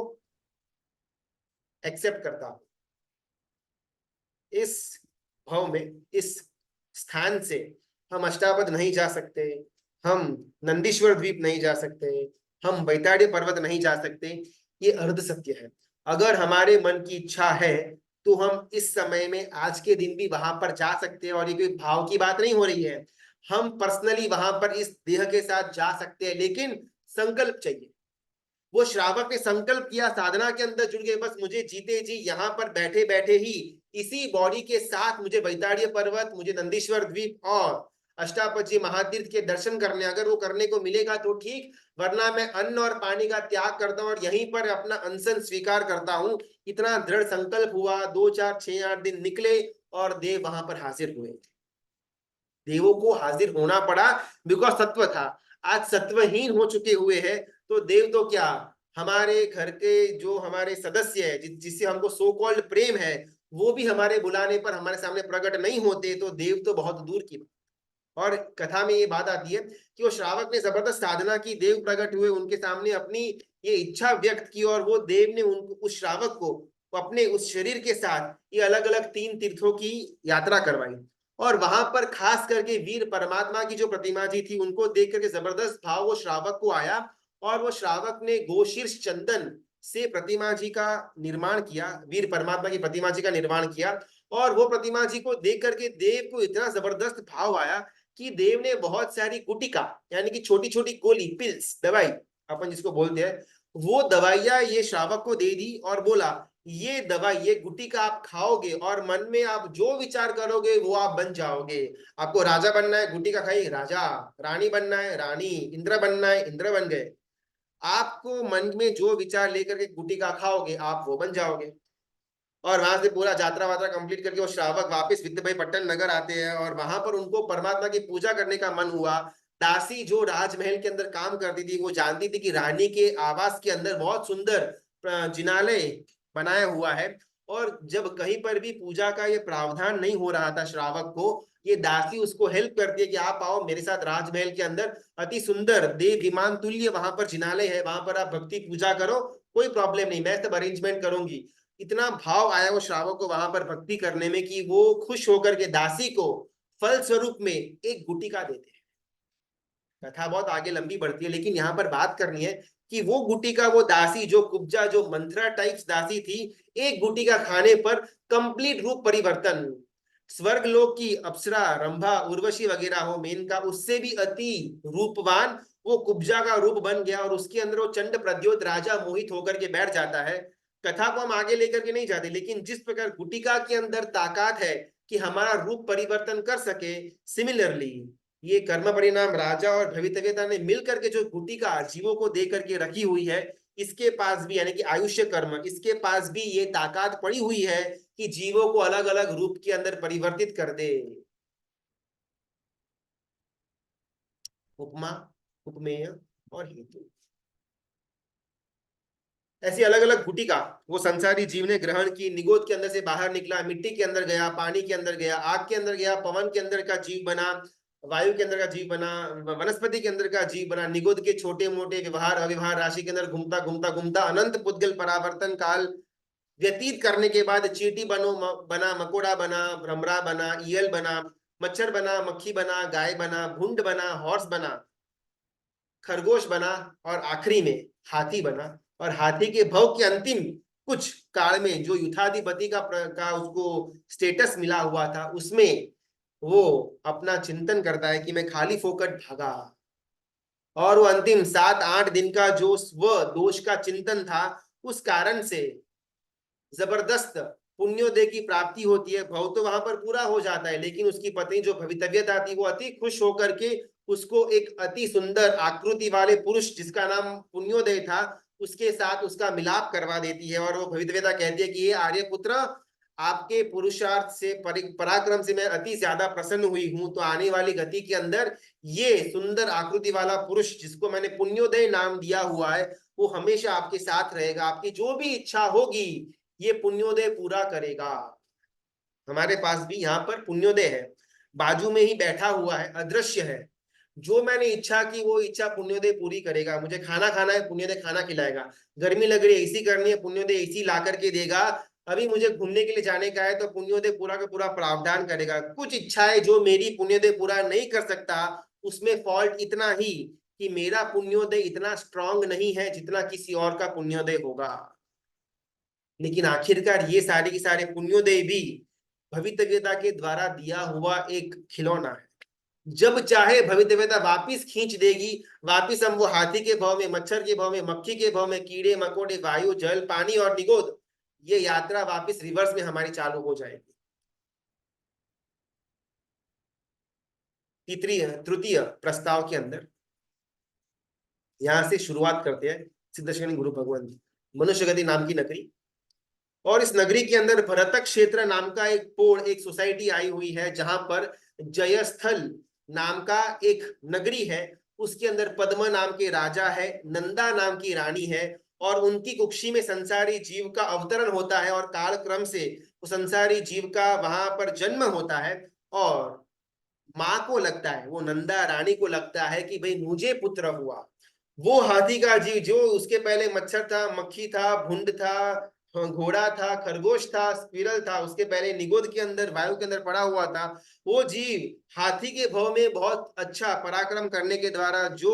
एक्सेप्ट करता हूं। इस भव में, इस स्थान से हम अष्टापद नहीं जा सकते, हम नंदीश्वर द्वीप नहीं जा सकते, हम वैताड़ीय पर्वत नहीं जा सकते। ये अर्ध सत्य है। अगर हमारे मन की इच्छा है तो हम इस समय में आज के दिन भी वहां पर जा सकते हैं, और ये कोई भाव की बात नहीं हो रही है, हम पर्सनली वहां पर इस देह के साथ जा सकते हैं, लेकिन संकल्प चाहिए। वो श्रावक ने संकल्प किया, साधना के अंदर जुड़ गए, बस मुझे जीते जी यहाँ पर बैठे बैठे ही इसी बॉडी के साथ मुझे वैताड़ीय पर्वत, मुझे नंदीश्वर द्वीप और अष्टापद महातीर्थ के दर्शन करने, अगर वो करने को मिलेगा तो ठीक, वरना मैं अन्न और पानी का त्याग करता हूँ और यहीं पर अपना अनशन स्वीकार करता हूँ। इतना दृढ़ संकल्प हुआ। 2 4 6 8 दिन निकले और देव वहां पर हाजिर हुए। देवों को हाजिर होना पड़ा, बिकॉज सत्व था। आज सत्वहीन हो चुके हुए हैं, तो देव तो क्या, हमारे घर के जो हमारे सदस्य है, जिससे हमको सो कॉल्ड प्रेम है, वो भी हमारे बुलाने पर हमारे सामने प्रकट नहीं होते, तो देव तो बहुत दूर की बात। और कथा में ये बात आती है कि वो श्रावक ने जबरदस्त साधना की, देव प्रकट हुए उनके सामने, अपनी ये इच्छा व्यक्त की, और वो देव ने उनको, उस श्रावक को अपने उस शरीर के साथ ये अलग अलग 3 तीर्थों की यात्रा करवाई। और वहां पर खास करके वीर परमात्मा की जो प्रतिमा जी थी, उनको देख करके जबरदस्त भाव वो श्रावक को आया, और वो श्रावक ने गोशीर्ष चंदन से प्रतिमा जी का निर्माण किया, वीर परमात्मा की प्रतिमा जी का निर्माण किया। और वो प्रतिमा जी को देख करके देव को इतना जबरदस्त भाव आया कि देव ने बहुत सारी गुटिका, यानी कि छोटी छोटी गोली, पिल्स, दवाई अपन जिसको बोलते हैं, वो दवाइयां ये श्रावक को दे दी, और बोला ये दवाई, ये गुटिका आप खाओगे और मन में आप जो विचार करोगे वो आप बन जाओगे। आपको राजा बनना है, गुटिका खाई राजा, रानी बनना है रानी, इंद्र बनना है इंद्र बन गए। आपको मन में जो विचार लेकर के गुटिका खाओगे आप वो बन जाओगे। और वहां से पूरा यात्रा वात्रा कंप्लीट करके वो श्रावक वापस विद्याभाई पट्टन नगर आते हैं, और वहां पर उनको परमात्मा की पूजा करने का मन हुआ। दासी जो राजमहल के अंदर काम करती थी, वो जानती थी कि रानी के आवास के अंदर बहुत सुंदर जिनालय बनाया हुआ है, और जब कहीं पर भी पूजा का ये प्रावधान नहीं हो रहा था श्रावक को, ये दासी उसको हेल्प करती है कि आप आओ मेरे साथ राजमहल के अंदर, अति सुंदर देव विमान तुल्य वहां पर जिनालय है, वहां पर आप भक्ति पूजा करो, कोई प्रॉब्लम नहीं, मैं सब अरेंजमेंट करूंगी। इतना भाव आया वो श्रावक को वहां पर भक्ति करने में कि वो खुश होकर के दासी को फल स्वरूप में एक गुटिका देते हैं। कथा बहुत आगे लंबी बढ़ती है, लेकिन यहाँ पर बात करनी है कि वो गुटिका, वो दासी जो कुब्जा, जो मंत्रा टाइप्स दासी थी, एक गुटिका खाने पर कंप्लीट रूप परिवर्तन, स्वर्ग लोक की अप्सरा, रंभा, उर्वशी वगैरह हो, मेनका, उससे भी अति रूपवान वो कुब्जा का रूप बन गया, और उसके अंदर वो चंड प्रद्योत राजा मोहित होकर के बैठ जाता है। कथा को हम आगे लेकर के नहीं जाते, लेकिन जिस प्रकार गुटिका के अंदर ताकत है कि हमारा रूप परिवर्तन कर सके, सिमिलरली ये कर्म परिणाम राजा और भवितव्यता ने मिलकर के जो गुटिका जीवों को दे करके रखी हुई है, इसके पास भी, यानी कि आयुष्य कर्म, इसके पास भी ये ताकत पड़ी हुई है कि जीवों को अलग अलग रूप के अंदर परिवर्तित कर दे। उपमा, उपमेय और हेतु, ऐसी अलग अलग गुटिका वो संसारी जीव ने ग्रहण की। निगोद के अंदर से बाहर निकला, मिट्टी के अंदर गया, पानी के अंदर गया, आग के अंदर गया, पवन के अंदर का जीव बना, वायु के अंदर का जीव बना, वनस्पति के अंदर का जीव बना। निगोद के छोटे मोटे व्यवहार अव्यवहार राशि के अंदर घूमता घूमता घूमता अनंत पुद्गल परावर्तन काल व्यतीत करने के बाद चींटी बना, मकोड़ा बना, भ्रमरा बना, ईयल बना, मच्छर बना, मक्खी बना, गाय बना, भुंड बना, हॉर्स बना, खरगोश बना, और आखिरी में हाथी बना। और हाथी के भव के अंतिम कुछ काल में जो युद्धाधिपति का उसको स्टेटस मिला हुआ था, उसमें वो अपना चिंतन करता है कि मैं खाली फोकट भागा, और वो अंतिम 7-8 दिन का जो स्व दोष का चिंतन था, उस कारण से जबरदस्त पुण्योदय की प्राप्ति होती है। भव तो वहां पर पूरा हो जाता है, लेकिन उसकी पत्नी जो भवितव्यता थी वो अति खुश होकर के उसको एक अति सुंदर आकृति वाले पुरुष जिसका नाम पुण्योदय था उसके साथ उसका मिलाप करवा देती है। और वो भवितव्यता कहती है कि ये आर्यपुत्र, आपके पुरुषार्थ से पराक्रम से मैं अति ज्यादा प्रसन्न हुई हूं, तो आने वाली गति के अंदर ये सुंदर आकृति वाला पुरुष जिसको मैंने पुण्योदय नाम दिया हुआ है वो हमेशा आपके साथ रहेगा, आपकी जो भी इच्छा होगी ये पुण्योदय पूरा करेगा। हमारे पास भी यहाँ पर पुण्योदय है, बाजू में ही बैठा हुआ है, अदृश्य है। जो मैंने इच्छा की वो इच्छा पुण्योदय पूरी करेगा। मुझे खाना खाना है, पुण्योदय खाना खिलाएगा। गर्मी लग रही है, एसी करनी है, पुण्योदय एसी ला करके देगा। अभी मुझे घूमने के लिए जाने का है तो पुण्योदय पूरा का पूरा प्रावधान करेगा। कुछ इच्छाएं जो मेरी पुण्योदय पूरा नहीं कर सकता, उसमें फॉल्ट इतना ही कि मेरा पुण्योदय इतना स्ट्रांग नहीं है जितना किसी और का पुण्योदय होगा। लेकिन आखिरकार ये सारे के सारे पुण्योदय भी भवितव्यता के द्वारा दिया हुआ एक खिलौना है। जब चाहे भवितव्यता वापिस खींच देगी, वापिस हम वो हाथी के भाव में, मच्छर के भाव में, मक्खी के भाव में, कीड़े मकोड़े, वायु, जल, पानी और निगोद, ये यात्रा वापिस रिवर्स में हमारी चालू हो जाएगी। तृतीय प्रस्ताव के अंदर यहां से शुरुआत करते हैं। सिद्धश्रेणी गुरु भगवान जी, मनुष्य गति नाम की नगरी, और इस नगरी के अंदर भरतक क्षेत्र नाम का एक सोसाइटी आई हुई है, जहां पर जयस्थल नाम का एक नगरी है। उसके अंदर पद्म नाम के राजा है, नंदा नाम की रानी है, और उनकी कुक्षी में संसारी जीव का अवतरण होता है, और काल क्रम से वो संसारी जीव का वहां पर जन्म होता है। और माँ को लगता है, वो नंदा रानी को लगता है कि भाई मुझे पुत्र हुआ। वो हाथी का जीव जो उसके पहले मच्छर था, मक्खी था, भुंड था, घोड़ा था, खरगोश था, स्क्विरल था, उसके पहले निगोद के अंदर, वायु के अंदर पड़ा हुआ था, वो जीव हाथी के भव में बहुत अच्छा पराक्रम करने के द्वारा जो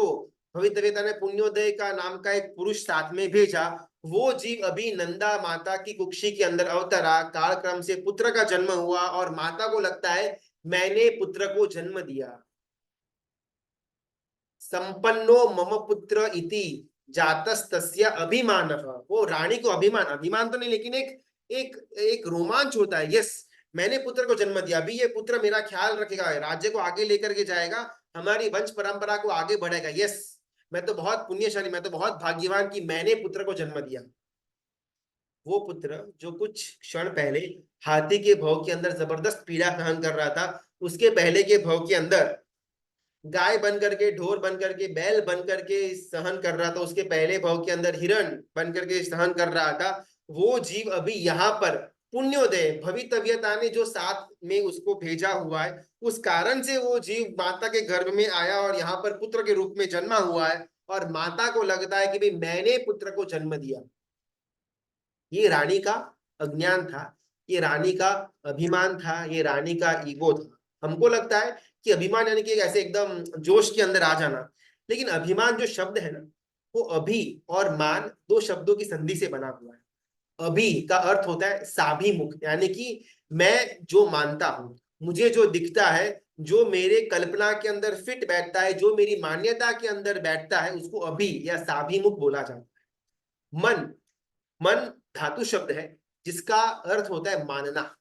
भवितव्यता ने पुण्योदय का नाम का एक पुरुष साथ में भेजा, वो जीव अभी नंदा माता की कुक्षी के अंदर अवतरा, कालक्रम से पुत्र का जन्म हुआ, और माता को लगता है मैंने पुत्र को जन्म दिया। संपन्नो मम पुत्र इति जातस्तस्य अभिमानः। वो रानी को अभिमान, अभिमान तो नहीं लेकिन एक एक एक रोमांच होता है, यस मैंने पुत्र को जन्म दिया, अभी ये पुत्र मेरा ख्याल रखेगा, राज्य को आगे लेकर के जाएगा, हमारी वंश परंपरा को आगे बढ़ेगा। यस मैं तो बहुत पुण्यशाली, मैं तो बहुत भाग्यवान कि मैंने पुत्र को जन्म दिया। वो पुत्र जो कुछ क्षण पहले हाथी के भव के अंदर जबरदस्त पीड़ा सहन कर रहा था, उसके पहले के भव के अंदर गाय बन करके, ढोर बन करके, बैल बन करके सहन कर रहा था, उसके पहले भाव के अंदर हिरण बन करके सहन कर रहा था, वो जीव अभी यहाँ पर पुण्योदय भवितव्यता ने जो साथ में उसको भेजा हुआ है, उस कारण से वो जीव माता के गर्भ में आया और यहाँ पर पुत्र के रूप में जन्मा हुआ है, और माता को लगता है कि भाई मैंने पुत्र को जन्म दिया। ये रानी का अज्ञान था, ये रानी का अभिमान था, ये रानी का ईगो था। हमको लगता है कि अभिमान यानी कि ऐसे एकदम जोश के अंदर आ जाना, लेकिन अभिमान जो शब्द है ना, वो अभि और मान दो शब्दों की संधि से बना हुआ है। अभि का अर्थ होता है साभिमुख, यानी कि मैं जो मानता हूं, मुझे जो दिखता है, जो मेरे कल्पना के अंदर फिट बैठता है, जो मेरी मान्यता के अंदर बैठता है, उसको अभि या साभिमुख बोला जाता है। मन, मन धातु शब्द है जिसका अर्थ होता है मानना।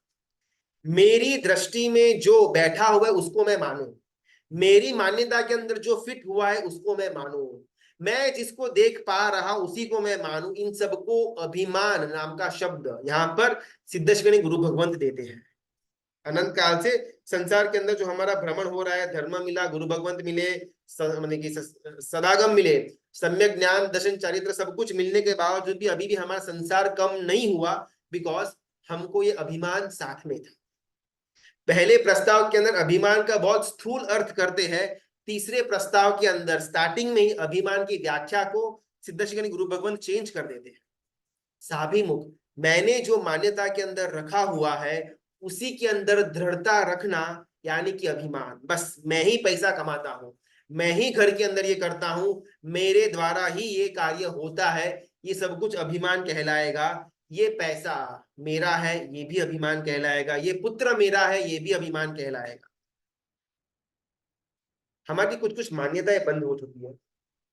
मेरी दृष्टि में जो बैठा हुआ है उसको मैं मानूं, मेरी मान्यता के अंदर जो फिट हुआ है उसको मैं मानूं, मैं जिसको देख पा रहा उसी को मैं मानूं, इन सबको अभिमान नाम का शब्द यहाँ पर सिद्धेश्वरी गुरु भगवंत देते हैं। अनंत काल से संसार के अंदर जो हमारा भ्रमण हो रहा है, धर्म मिला, गुरु भगवंत मिले, माने कि सदागम मिले, सम्यक ज्ञान, दर्शन, चरित्र सब कुछ मिलने के बावजूद भी अभी भी हमारा संसार कम नहीं हुआ, बिकॉज हमको ये अभिमान साथ में था। पहले प्रस्ताव के अंदर अभिमान का बहुत स्थूल अर्थ करते हैं, तीसरे प्रस्ताव के अंदर स्टार्टिंग में ही अभिमान की व्याख्या को सिद्धेश्वरी गुरु भगवंत चेंज कर देते हैं। साभिमुख, मैंने जो मान्यता के अंदर रखा हुआ है उसी के अंदर दृढ़ता रखना, यानी कि अभिमान। बस मैं ही पैसा कमाता हूं, मैं ही घर के अंदर ये करता हूं, मेरे द्वारा ही ये कार्य होता है, ये सब कुछ अभिमान कहलाएगा। ये पैसा मेरा है, ये भी अभिमान कहलाएगा। ये पुत्र मेरा है, ये भी अभिमान कहलाएगा। हमारी कुछ कुछ मान्यताएं बंद हो चुकी है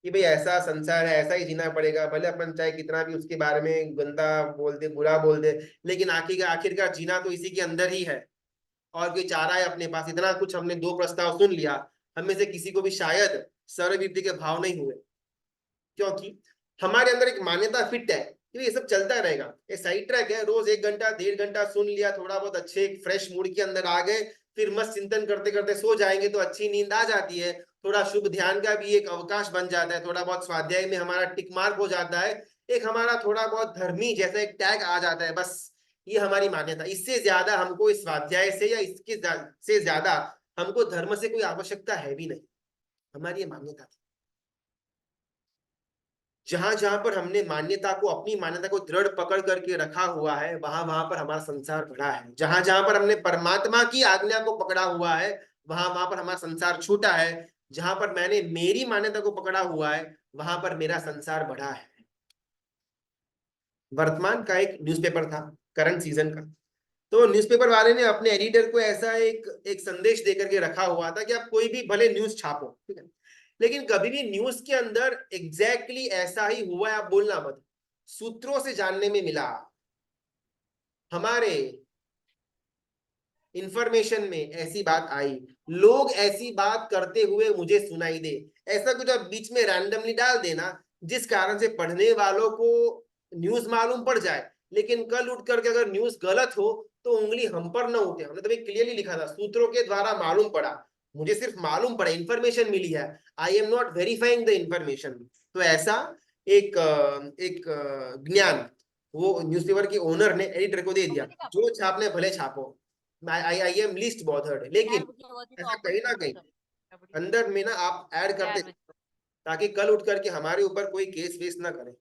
कि भाई ऐसा संसार है, ऐसा ही जीना पड़ेगा, भले अपन चाहे कितना भी उसके बारे में गंदा बोल दे, बुरा बोल दे, लेकिन आखिरकार जीना तो इसी के अंदर ही है। और कोई चाह रहा है अपने पास इतना कुछ, हमने दो प्रस्ताव सुन लिया, हम में से किसी को भी शायद सर्ववृद्धि के भाव नहीं हुए, क्योंकि हमारे अंदर एक मान्यता फिट है कि ये सब चलता रहेगा, ये सही ट्रैक है। रोज 1 घंटा 1.5 घंटा सुन लिया, थोड़ा बहुत अच्छे फ्रेश मूड के अंदर आ गए, फिर मस्त चिंतन करते करते सो जाएंगे तो अच्छी नींद आ जाती है। थोड़ा शुभ ध्यान का भी एक अवकाश बन जाता है, थोड़ा बहुत स्वाध्याय में हमारा टिक मार्क हो जाता है, एक हमारा थोड़ा बहुत धर्मी जैसा एक टैग आ जाता है। बस ये हमारी मान्यता। इससे ज्यादा हमको इस स्वाध्याय से या इसके से ज्यादा हमको धर्म से कोई आवश्यकता है भी नहीं। हमारी ये मान्यता थी। जहां जहां पर हमने मान्यता को, अपनी मान्यता को दृढ़ पकड़ करके रखा हुआ है, वहां वहां पर हमारा संसार बढ़ा है। जहां जहां पर हमने परमात्मा की आज्ञा को पकड़ा हुआ है, वहां वहां पर हमारा संसार छूटा है। जहां पर मैंने मेरी मान्यता को पकड़ा हुआ है, वहां पर मेरा संसार बढ़ा है। वर्तमान का एक न्यूज़पेपर था, करंट सीजन का। तो न्यूज़पेपर वाले ने अपने एडिटर को ऐसा एक एक संदेश देकर के रखा हुआ था कि आप कोई भी भले न्यूज छापो, ठीक है, लेकिन कभी भी न्यूज के अंदर एग्जैक्टली ऐसा ही हुआ है आप बोलना मत। सूत्रों से जानने में मिला, हमारे इंफॉर्मेशन में ऐसी बात आई, लोग ऐसी बात करते हुए मुझे सुनाई दे, ऐसा कुछ आप बीच में रैंडमली डाल देना जिस कारण से पढ़ने वालों को न्यूज मालूम पड़ जाए, लेकिन कल उठ करके अगर न्यूज गलत हो तो उंगली हम पर न उठे। हमने तभी क्लियरली लिखा था, सूत्रों के द्वारा मालूम पड़ा, मुझे सिर्फ मालूम पड़ा, इंफॉर्मेशन मिली है, I am not verifying the information. तो ऐसा एक ज्ञान वो न्यूज़पेपर के ओनर ने एडिटर को दे दिया, जो छापने भले छापो, आई एम लीस्ट बॉथर्ड। लेकिन ऐसा कहीं ना कहीं अंदर में ना आप ऐड करते, ताकि कल उठ करके हमारे ऊपर कोई केस वेस ना करे।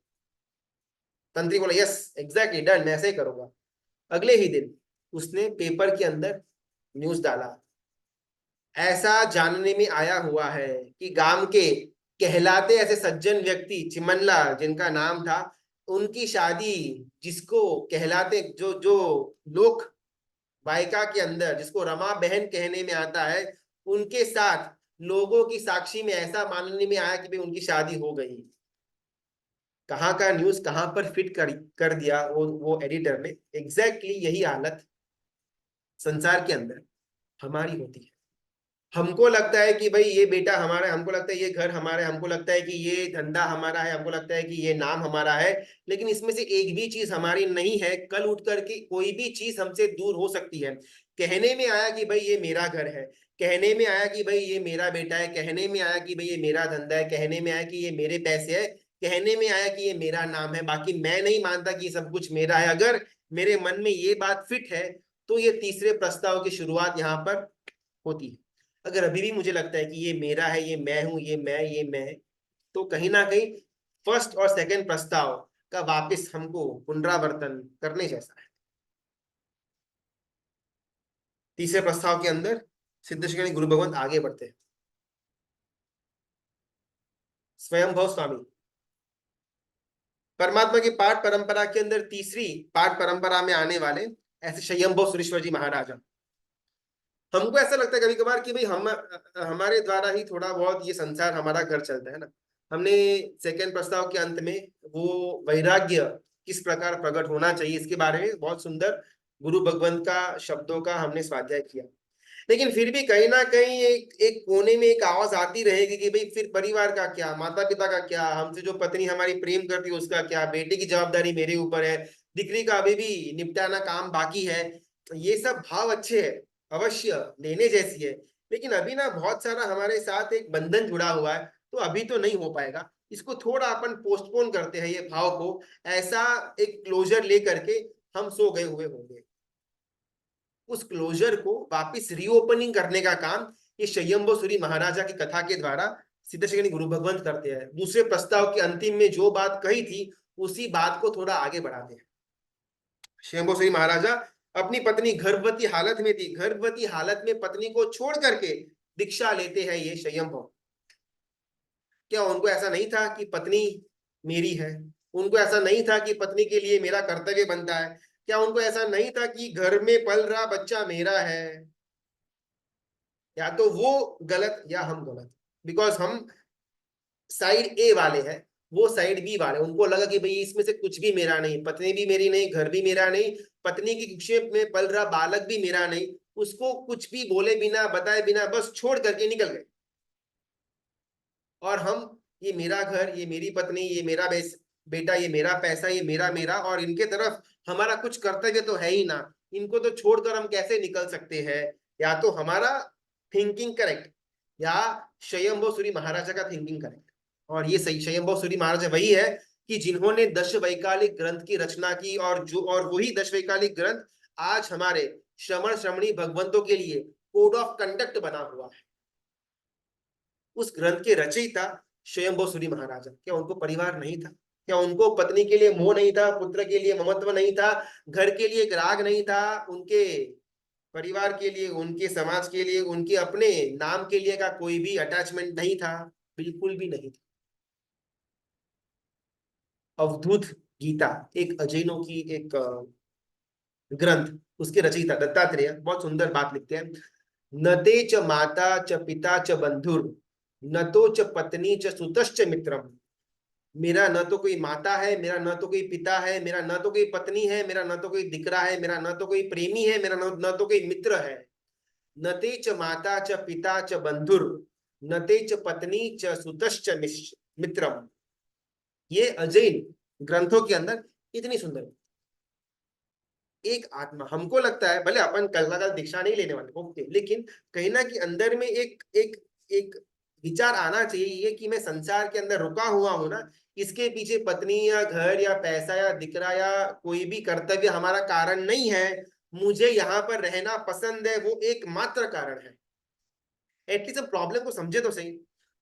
तंत्री बोला यस एग्जैक्टली डन, मैं ऐसे ही करूंगा। अगले ही दिन उसने पेपर के अंदर न्यूज डाला, ऐसा जानने में आया हुआ है कि गांव के कहलाते ऐसे सज्जन व्यक्ति चिमनलाल जिनका नाम था, उनकी शादी, जिसको कहलाते जो जो लोक वायका के अंदर जिसको रमा बहन कहने में आता है, उनके साथ लोगों की साक्षी में ऐसा मानने में आया कि भाई उनकी शादी हो गई। कहाँ का न्यूज कहाँ पर फिट कर दिया वो एडिटर ने। एग्जैक्टली यही हालत संसार के अंदर हमारी होती है। हमको लगता है कि भाई ये बेटा हमारा है, हमको लगता है ये घर हमारा है, हमको लगता है कि ये धंधा हमारा है, हमको लगता है कि ये नाम हमारा है, लेकिन इसमें से एक भी चीज हमारी नहीं है। कल उठ करके कोई भी चीज हमसे दूर हो सकती है। कहने में आया कि भाई ये मेरा घर है, कहने में आया कि भाई ये मेरा बेटा है, कहने में आया कि भाई ये मेरा धंधा है, कहने में आया कि ये मेरे पैसे है, कहने में आया कि ये मेरा नाम है, बाकी मैं नहीं मानता कि सब कुछ मेरा है। अगर मेरे मन में ये बात फिट है तो ये तीसरे प्रस्ताव की शुरुआत यहाँ पर होती है। अगर अभी भी मुझे लगता है कि ये मेरा है, ये मैं हूं, ये मैं, तो कहीं ना कहीं फर्स्ट और सेकंड प्रस्ताव का वापस हमको पुनरावर्तन करने जैसा है। तीसरे प्रस्ताव के अंदर सिद्धेश्वरी गुरु भगवंत आगे बढ़ते हैं। स्वयंभव स्वामी परमात्मा की पाठ परंपरा के अंदर तीसरी पाठ परंपरा में आने वाले ऐसे स्वयंभव सुरेश्वर जी महाराज। हमको ऐसा लगता है कभी कभार कि भाई हम हमारे द्वारा ही थोड़ा बहुत ये संसार हमारा घर चलता है ना। हमने सेकंड प्रस्ताव के अंत में वो वैराग्य किस प्रकार प्रकट होना चाहिए इसके बारे में बहुत सुंदर गुरु भगवंत का शब्दों का हमने स्वाध्याय किया। लेकिन फिर भी कहीं ना कहीं एक एक कोने में एक आवाज आती रहेगी कि भाई फिर परिवार का क्या, माता पिता का क्या, हमसे जो पत्नी हमारी प्रेम करती है उसका क्या, बेटे की जवाबदारी मेरे ऊपर है, दिकरी का अभी भी निपटाना काम बाकी है। ये सब भाव अच्छे है, अवश्य लेने जैसी है, लेकिन अभी ना बहुत सारा हमारे साथ एक बंधन जुड़ा हुआ है, तो अभी तो नहीं हो पाएगा। इसको थोड़ा अपन पोस्टपोन करते हैं ये भाव को, ऐसा एक क्लोजर लेकर के हम सो गए हुए होंगे। उस क्लोजर को वापस रीओपनिंग करने का काम ये शयंभो सूरी महाराजा की कथा के द्वारा सिद्धेश्वरी गुरु भगवंत करते हैं। दूसरे प्रस्ताव के अंतिम में जो बात कही थी उसी बात को थोड़ा आगे बढ़ाते हैं। शयंभो सूरी महाराजा अपनी पत्नी गर्भवती हालत में थी, गर्भवती हालत में पत्नी को छोड़ करके दीक्षा लेते हैं ये स्वयंभू। क्या उनको ऐसा नहीं था कि पत्नी मेरी है? उनको ऐसा नहीं था कि पत्नी के लिए मेरा कर्तव्य बनता है? क्या उनको ऐसा नहीं था कि घर में पल रहा बच्चा मेरा है? या तो वो गलत या हम गलत, बिकॉज हम साइड ए वाले हैं, वो साइड बी वाले। उनको लगा कि भाई इसमें से कुछ भी मेरा नहीं, पत्नी भी मेरी नहीं, घर भी मेरा नहीं, पत्नी की कुक्षेप में पल रहा बालक भी मेरा नहीं। उसको कुछ भी बोले बिना बताए बिना बस छोड़ करके निकल गए। और हम, ये मेरा घर, ये मेरी पत्नी, ये मेरा बेटा, ये मेरा पैसा, ये मेरा मेरा, और इनके तरफ हमारा कुछ कर्तव्य तो है ही ना, इनको तो छोड़कर हम कैसे निकल सकते हैं? या तो हमारा थिंकिंग करेक्ट, या स्वयंभू सूरी महाराजा का थिंकिंग करेक्ट। और ये सही स्वयंभू सूरी महाराजा वही है कि जिन्होंने दश वैकालिक ग्रंथ की रचना की, और वही दश वैकालिक ग्रंथ आज हमारे श्रमण श्रमणी भगवंतों के लिए कोड ऑफ कंडक्ट बना हुआ है। उस ग्रंथ के रचयिता स्वयंभू सूरी महाराजा। क्या उनको परिवार नहीं था? क्या उनको पत्नी के लिए मोह नहीं था? पुत्र के लिए ममत्व नहीं था? घर के लिए एक राग नहीं था? उनके परिवार के लिए, उनके समाज के लिए, उनके अपने नाम के लिए का कोई भी अटैचमेंट नहीं था? बिल्कुल भी नहीं था। अवधूत गीता एक अजैनों की एक ग्रंथ, उसके रचयिता दत्तात्रेय बहुत सुंदर बात लिखते हैं। न ते च माता च पिता च बंधुर, न तो च पत्नी च सुतश्च मित्रम। मेरा न तो कोई माता है, मेरा न तो कोई पिता है, मेरा न तो कोई पत्नी है, मेरा न तो कोई दिकरा है, मेरा न तो कोई प्रेमी है, मेरा न तो कोई मित्र है। न ते च माता च पिता च बंधुर, न ते च पत्नी च सुतश्च मित्रम। ये अजैन ग्रंथों के अंदर इतनी सुंदर एक आत्मा, हमको लगता है भले अपन कल ना कल दीक्षा नहीं लेने वाले ओके, लेकिन कहीं ना कहीं अंदर में एक एक एक विचार आना चाहिए ये कि मैं संसार के अंदर रुका हुआ हूं ना, इसके पीछे पत्नी या घर या पैसा या दिकरा या कोई भी कर्तव्य हमारा कारण नहीं है। मुझे यहाँ पर रहना पसंद है, वो एकमात्र कारण है। एटलीस्ट हम प्रॉब्लम को समझे तो सही,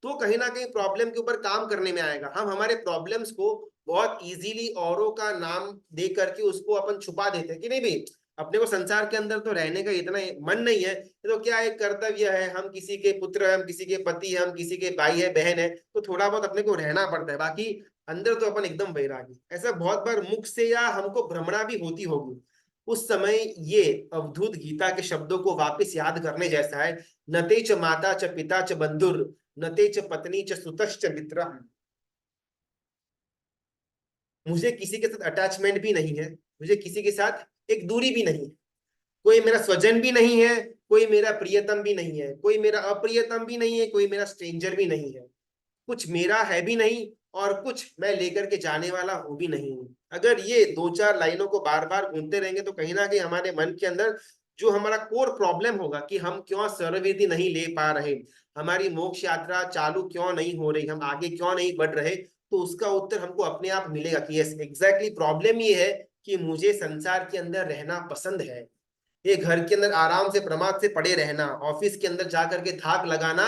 तो कहीं ना कहीं प्रॉब्लम के ऊपर काम करने में आएगा। हम हमारे प्रॉब्लम्स को बहुत इजीली औरों का नाम दे करके उसको अपन छुपा देते हैं कि नहीं भाई, अपने को संसार के अंदर तो रहने का इतना मन नहीं है, तो क्या एक कर्तव्य है, हम किसी के पुत्र हैं, हम किसी के पति हैं, हम किसी के भाई है बहन है, तो थोड़ा बहुत अपने को रहना पड़ता है, बाकी अंदर तो अपन एकदम वैरागी। ऐसा बहुत बार मुख से या हमको भ्रमणा भी होती होगी। उस समय ये अवधूत गीता के शब्दों को वापस याद करने जैसा है। न ते च माता च पिता च बंधुर, न ते च पत्नी च सुतश्च मित्र। मुझे किसी के साथ अटैचमेंट भी नहीं है, मुझे किसी के साथ एक दूरी भी नहीं है। कोई मेरा स्वजन भी नहीं है, कोई मेरा प्रियतम भी नहीं है, कोई मेरा अप्रियतम भी नहीं है, कोई मेरा स्ट्रेंजर भी नहीं है। कुछ मेरा है भी नहीं, और कुछ मैं लेकर के जाने वाला हूं भी नहीं हूं। अगर ये दो चार लाइनों को बार बार घूमते रहेंगे तो कहीं ना कहीं हमारे मन के अंदर जो हमारा कोर प्रॉब्लम होगा कि हम क्यों सर्वविधि नहीं ले पा रहे, हमारी मोक्ष यात्रा चालू क्यों नहीं हो रही, हम आगे क्यों नहीं बढ़ रहे, तो उसका उत्तर हमको अपने आप मिलेगा कि यस एग्जैक्टली प्रॉब्लम ये है कि मुझे संसार के अंदर रहना पसंद है। ये घर के अंदर आराम से प्रमाद से पड़े रहना, ऑफिस के अंदर जाकर के थाक लगाना,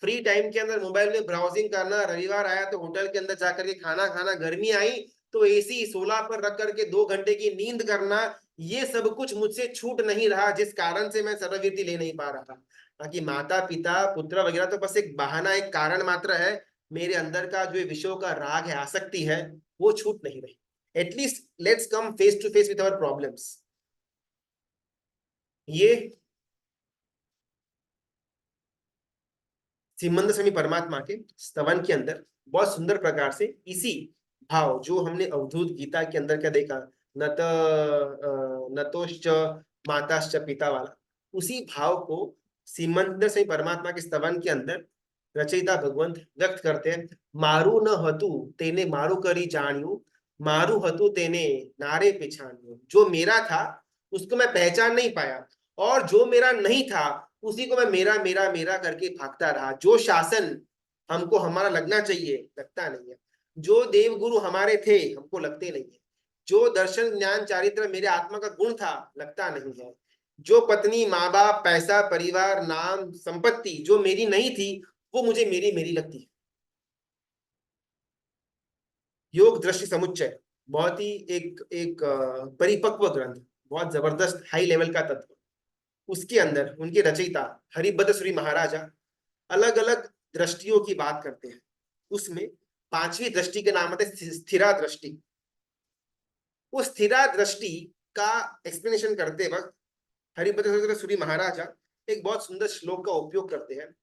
फ्री टाइम के अंदर मोबाइल में ब्राउजिंग करना, रविवार आया तो होटल के अंदर जाकर के खाना खाना, गर्मी आई तो एसी 16 पर रख करके 2 घंटे की नींद करना, ये सब कुछ मुझसे छूट नहीं रहा, जिस कारण से मैं सर्वविधि ले नहीं पा रहा था। बाकी माता पिता पुत्र वगैरह तो बस एक बहाना, एक कारण मात्र है। मेरे अंदर का जो विषयों का राग है, आसक्ति है, वो छूट नहीं रही। At least let's come face to face with our problems. ये श्रीमंत स्वामी परमात्मा के स्तवन के अंदर बहुत सुंदर प्रकार से इसी भाव, जो हमने अवधूत गीता के अंदर क्या देखा, न तो नतोश्च माताश्च पिता वाला, उसी भाव को श्रीमंत स्वामी परमात्मा के स्तवन के अंदर रचयिता भगवंत व्यक्त करते हैं। मारू न हतु तेने मारू करी जानियो, मारू हतु तेने नारे पिछानियो। जो मेरा था उसको मैं पहचान नहीं पाया, और जो मेरा नहीं था उसी को मैं मेरा मेरा मेरा करके भागता रहा। जो शासन हमको हमारा लगना चाहिए लगता नहीं है, जो देव गुरु हमारे थे हमको लगते नहीं है, जो दर्शन ज्ञान चारित्र मेरे आत्मा का गुण था लगता नहीं है, जो पत्नी माँ बाप पैसा परिवार नाम संपत्ति जो मेरी नहीं थी वो मुझे मेरी मेरी लगती है। योग दृष्टि समुच्चय बहुत ही एक एक परिपक्व ग्रंथ, बहुत जबरदस्त हाई लेवल का तत्व। उसके अंदर उनके रचयिता हरिभद्र सूरी महाराजा अलग अलग दृष्टियों की बात करते हैं। उसमें पांचवी दृष्टि के नाम आते स्थिरा दृष्टि। वो स्थिरा दृष्टि का एक्सप्लेनेशन करते वक्त हरिभद्र सूरी महाराजा एक बहुत सुंदर श्लोक का उपयोग करते हैं।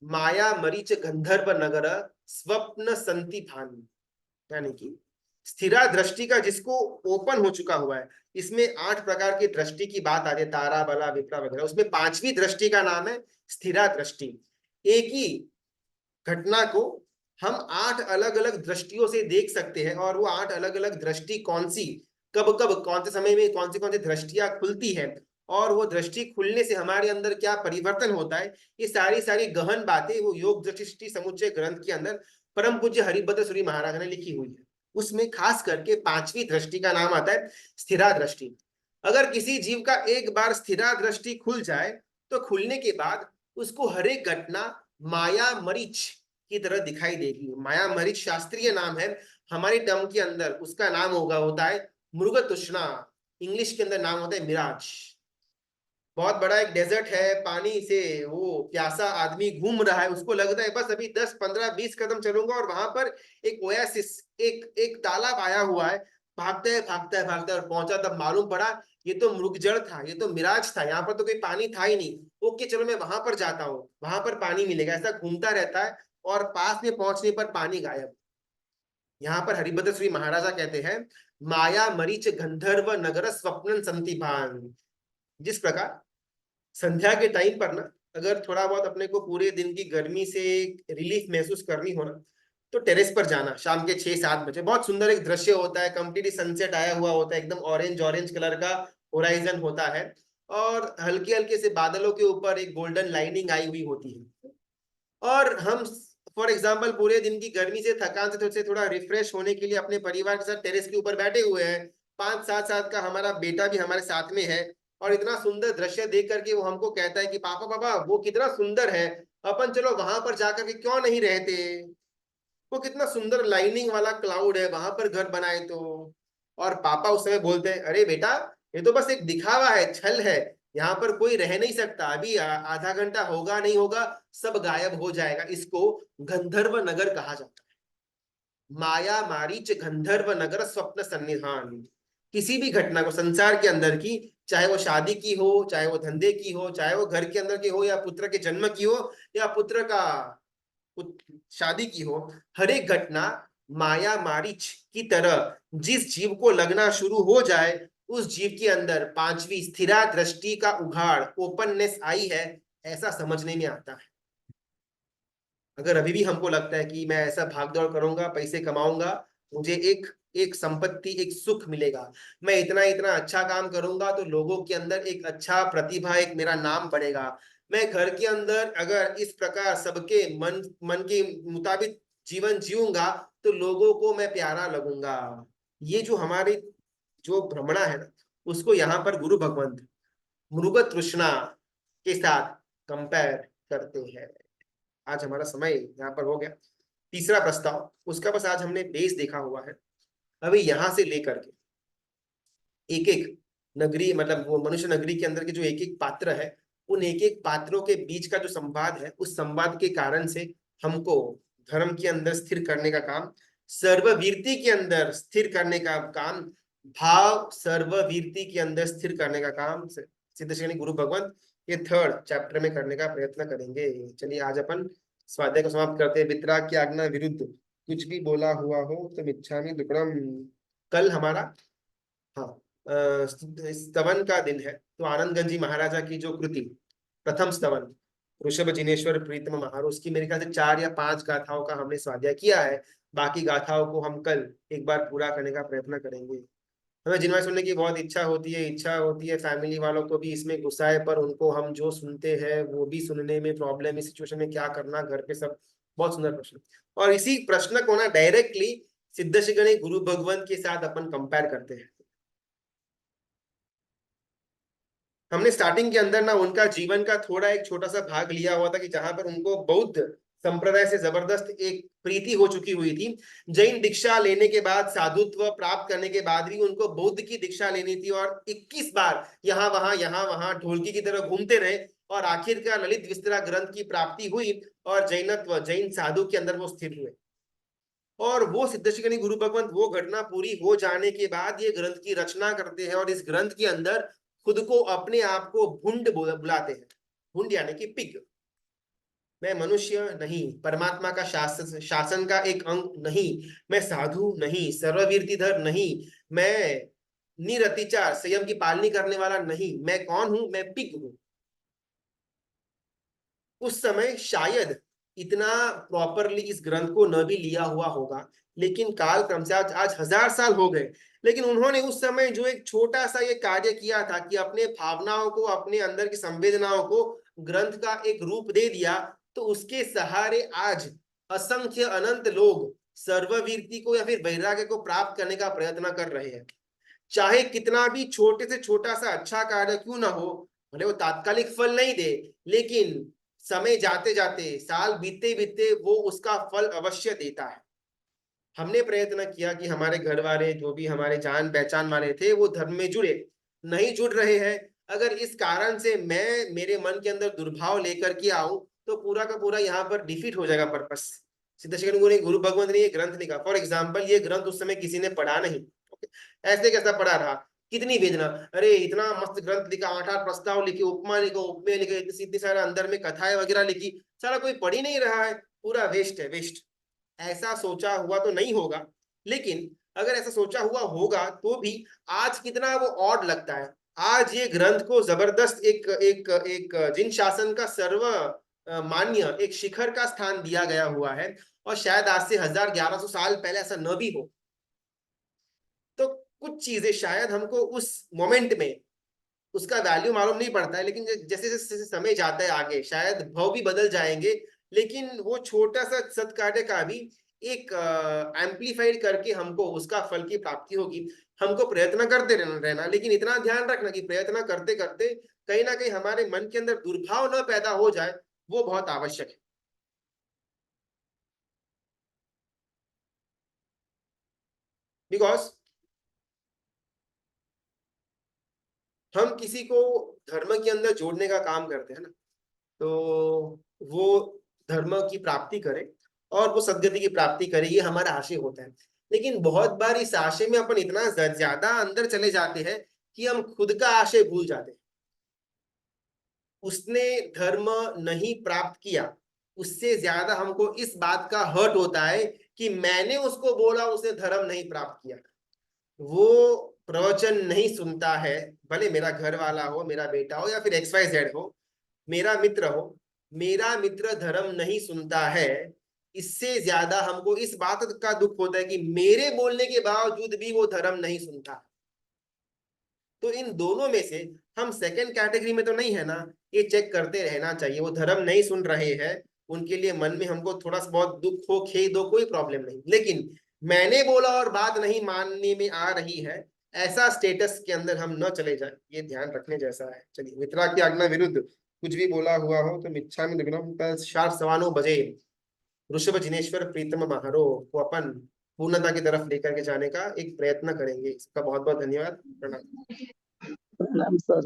माया मरीच गंधर्व नगर स्वप्न संति भान, यानी कि स्थिरा दृष्टि का जिसको ओपन हो चुका हुआ है। इसमें 8 प्रकार की दृष्टि की बात आती है, तारा बला विप्रा वगैरह। उसमें 5वीं दृष्टि का नाम है स्थिरा दृष्टि। एक ही घटना को हम 8 अलग अलग दृष्टियों से देख सकते हैं, और वो 8 अलग अलग दृष्टि कौन सी, कब कब कौन से समय में कौन सी दृष्टियां खुलती है, और वो दृष्टि खुलने से हमारे अंदर क्या परिवर्तन होता है, ये सारी सारी गहन बातें वो योग दृष्टि समुच्चय ग्रंथ के अंदर परम पूज्य हरिभद्र सूरी महाराज ने लिखी हुई है। उसमें खास करके 5वीं दृष्टि का नाम आता है स्थिरा दृष्टि। अगर किसी जीव का एक बार स्थिरा दृष्टि खुल जाए तो खुलने के बाद उसको हर एक घटना माया मरीच की तरह दिखाई देगी। माया मरीच शास्त्रीय नाम है, हमारी टर्म के अंदर उसका नाम होता है मृगतृष्णा। इंग्लिश के अंदर नाम होता है मिराज। बहुत बड़ा एक डेजर्ट है, पानी से वो प्यासा आदमी घूम रहा है, उसको लगता है बस अभी 10 15 20 कदम चलूंगा और वहां पर एक ओएसिस, एक तालाब आया हुआ है। भागता है भागता है भागता है और पहुंचा, तब मालूम पड़ा ये तो मृगजल था, ये तो मिराज था, यहाँ पर तो कोई पानी था ही नहीं। ओके चलो मैं वहां पर जाता हूँ, वहां पर पानी मिलेगा। ऐसा घूमता रहता है और पास में पहुंचने पर पानी गायब। यहाँ पर हरिभद्र श्री महाराजा कहते हैं माया मरीच गंधर्व नगर स्वप्न संति भान। जिस प्रकार संध्या के टाइम पर ना, अगर थोड़ा बहुत अपने को पूरे दिन की गर्मी से रिलीफ महसूस करनी हो ना, तो टेरेस पर जाना शाम के 6-7 बजे। बहुत सुंदर एक दृश्य होता है, कंप्लीटली सनसेट आया हुआ होता है, एकदम ऑरेंज ऑरेंज कलर का होराइजन होता है, और हल्के हल्के से बादलों के ऊपर एक गोल्डन लाइनिंग आई हुई होती है। और हम फॉर एग्जाम्पल पूरे दिन की गर्मी से थकान से थोड़ा रिफ्रेश होने के लिए अपने परिवार के साथ टेरेस के ऊपर बैठे हुए हैं। 5-7 साल का हमारा बेटा भी हमारे साथ में है, और इतना सुंदर दृश्य देख करके वो हमको कहता है कि पापा पापा वो कितना सुंदर है, अपन चलो वहां पर जाकर के क्यों नहीं रहते, वो कितना सुंदर लाइनिंग वाला क्लाउड है, वहां पर घर बनाए तो। और पापा उस समय बोलते हैं अरे बेटा ये तो बस एक दिखावा है, छल है, यहाँ पर कोई रह नहीं सकता, अभी आधा घंटा होगा नहीं होगा सब गायब हो जाएगा। इसको गंधर्व नगर कहा जाता है। माया मारीच गंधर्व नगर स्वप्न सन्निधान। किसी भी घटना को संसार के अंदर की, चाहे वो शादी की हो, चाहे वो धंधे की हो, चाहे वो घर के अंदर की हो, या पुत्र के जन्म की हो, या पुत्र का शादी की हो, हर एक घटना माया मारीच की तरह जिस जीव को लगना शुरू हो जाए, उस जीव के अंदर 5वीं स्थिरा दृष्टि का उघाड़, ओपननेस आई है, ऐसा समझने में आता है। अगर अभी भी हमको लगता है कि मैं ऐसा भाग दौड़ करूंगा, पैसे कमाऊंगा, मुझे एक एक संपत्ति, एक सुख मिलेगा, मैं इतना इतना अच्छा काम करूंगा तो लोगों के अंदर एक अच्छा प्रतिभा, एक मेरा नाम बढ़ेगा, मैं घर के अंदर अगर इस प्रकार सबके मन मन के मुताबिक जीवन जीऊंगा तो लोगों को मैं प्यारा लगूंगा। ये जो हमारी जो भ्रमणा है ना, उसको यहाँ पर गुरु भगवंत मृग तृष्णा के साथ कंपेयर करते हैं। आज हमारा समय यहाँ पर हो गया। तीसरा प्रस्ताव, उसका बस आज हमने बेस देखा हुआ है। अभी यहां से लेकर के एक एक नगरी, मतलब वो मनुष्य नगरी के अंदर के जो एक एक पात्र है, उन एक एक पात्रों के बीच का जो संवाद है, उस संवाद के कारण से हमको धर्म के अंदर स्थिर करने का काम, सर्ववीरति के अंदर स्थिर करने का काम, भाव सर्ववीरति के अंदर स्थिर करने का काम सिद्ध श्रेणी गुरु भगवंत ये 3rd चैप्टर में करने का प्रयत्न करेंगे। चलिए आज अपन स्वाध्याय को समाप्त करते हैं। वितराग की आज्ञा विरुद्ध कुछ भी बोला हुआ हो तो मिच्छामि दुक्कडम। कल हमारा, हाँ, स्तवन का दिन है, तो आनंदगंज जी महाराजा की जो कृति प्रथम स्तवन ऋषभ जिनेश्वर प्रीतम महारो, उसकी मेरे ख्याल से 4 या 5 गाथाओं का हमने स्वाध्याय किया है। बाकी गाथाओं को हम कल एक बार पूरा करने का प्रयत्न करेंगे। हमें जिनमें सुनने की बहुत इच्छा होती है फैमिली वालों को भी इसमें गुस्सा है, पर उनको हम जो सुनते हैं वो भी सुनने में प्रॉब्लम, इस सिचुएशन में क्या करना घर पे सब। बहुत सुंदर प्रश्न, और इसी प्रश्न को ना डायरेक्टली सिद्ध शिगणी गुरु भगवंत के साथ अपन कंपेयर करते हैं। हमने स्टार्टिंग के अंदर ना उनका जीवन का थोड़ा एक छोटा सा भाग लिया हुआ था कि जहां पर उनको बौद्ध संप्रदाय से जबरदस्त एक प्रीति हो चुकी हुई थी। जैन दीक्षा लेने के बाद, साधुत्व प्राप्त करने के बाद भी उनको बौद्ध की दीक्षा लेनी थी, और 21 बार यहाँ वहां ढोलकी की तरह घूमते रहे, और आखिरकार ललित विस्तरा ग्रंथ की प्राप्ति हुई, और जैनत्व, जैन साधु के अंदर वो स्थिर हुए। और वो सिद्धेश्वरी गुरु भगवंत वो घटना पूरी हो जाने के बाद ये ग्रंथ की रचना करते हैं, और इस ग्रंथ के अंदर खुद को, अपने आप को भुंड बुलाते हैं। भुंड यानी कि पिग। मैं मनुष्य नहीं, परमात्मा का शासन का एक अंग नहीं, मैं साधु नहीं, सर्ववीरधर नहीं, मैं निरतिचार संयम की पालनी करने वाला नहीं, मैं कौन हूं? मैं पिग हूं। उस समय शायद इतना प्रॉपरली इस ग्रंथ को न भी लिया हुआ होगा, लेकिन काल क्रम से आज 1000 साल हो गए, लेकिन उन्होंने उस समय जो एक छोटा सा ये कार्य किया था कि अपने भावनाओं को, अपने अंदर की संवेदनाओं को ग्रंथ का एक रूप दे दिया, तो उसके सहारे आज असंख्य अनंत लोग सर्ववीरति को या फिर वैराग्य को प्राप्त करने का प्रयत्न कर रहे हैं। चाहे कितना भी छोटे से छोटा सा अच्छा कार्य क्यों ना हो, भले वो तात्कालिक फल नहीं दे, लेकिन समय जाते जाते, साल बीतते बीतते वो उसका फल अवश्य देता है। हमने प्रयत्न किया कि हमारे घर वाले, जो भी हमारे जान पहचान वाले थे, वो धर्म में जुड़े, नहीं जुड़ रहे हैं। अगर इस कारण से मैं मेरे मन के अंदर दुर्भाव लेकर के आऊं, तो पूरा का पूरा यहाँ पर डिफीट हो जाएगा पर्पस। सिद्धेश्वर गुरु भगवंत ने ये ग्रंथ लिखा, फॉर एग्जाम्पल ये ग्रंथ उस समय किसी ने पढ़ा नहीं, ऐसे कैसा पढ़ा रहा, कितनी वेदना, अरे इतना मस्त ग्रंथ लिखा, 8 प्रस्ताव लिखे, उपमा लिखो, उपमेय लिखे, इतनी सारा अंदर में कथाएं वगैरह लिखी, सारा कोई पढ़ ही नहीं रहा है, पूरा वेस्ट है, वेस्ट। ऐसा सोचा हुआ तो नहीं होगा, लेकिन अगर ऐसा सोचा हुआ होगा तो भी आज कितना वो ऑड लगता है। आज ये ग्रंथ को जबरदस्त एक एक एक जिन शासन का सर्व मान्य एक शिखर का स्थान दिया गया हुआ है, और शायद आज से 1000-1100 साल पहले ऐसा न भी हो। तो कुछ चीजें शायद हमको उस मोमेंट में उसका वैल्यू मालूम नहीं पड़ता है, लेकिन जैसे जैसे समय जाता है आगे, शायद भाव भी बदल जाएंगे, लेकिन वो छोटा सा सत्कार्य का भी एक एम्पलीफाइड करके हमको उसका फल की प्राप्ति होगी। हमको प्रयत्न करते रहना, लेकिन इतना ध्यान रखना कि प्रयत्न करते करते कहीं ना कहीं हमारे मन के अंदर दुर्भाव न पैदा हो जाए, वो बहुत आवश्यक है। बिकॉज हम किसी को धर्म के अंदर जोड़ने का काम करते हैं ना, तो वो धर्म की प्राप्ति करे और वो सदगति की प्राप्ति करे, ये हमारा आशय होता है। लेकिन बहुत बार इस आशय में अपन इतना ज्यादा अंदर चले जाते हैं कि हम खुद का आशय भूल जाते हैं। उसने धर्म नहीं प्राप्त किया, उससे ज्यादा हमको इस बात का हर्ट होता है कि मैंने उसको बोला उसने धर्म नहीं प्राप्त किया। वो प्रवचन नहीं सुनता है, भले मेरा घर वाला हो, मेरा बेटा हो, या फिर XYZ हो, मेरा मित्र हो, मेरा मित्र धर्म नहीं सुनता है, इससे ज्यादा हमको इस बात का दुख होता है कि मेरे बोलने के बावजूद भी वो धर्म नहीं सुनता। तो इन दोनों में से हम सेकंड कैटेगरी में तो नहीं है ना, ये चेक करते रहना चाहिए। वो धर्म नहीं सुन रहे हैं, उनके लिए मन में हमको थोड़ा सा बहुत दुख हो, खेद हो, कोई प्रॉब्लम नहीं, लेकिन मैंने बोला और बात नहीं मानने में आ रही है, ऐसा स्टेटस के अंदर हम न चले जाए, ये ध्यान रखने जैसा है। चलिए, मित्रा की आज्ञा विरुद्ध कुछ भी बोला हुआ हो तो मिच्छा में निगम, कल शार्प 9:15 बजे ऋषभ जिनेश्वर प्रीतम महारो को अपन पूर्णता की तरफ लेकर के जाने का एक प्रयत्न करेंगे। इसका बहुत बहुत धन्यवाद, प्रणाम। प्रणाम सर।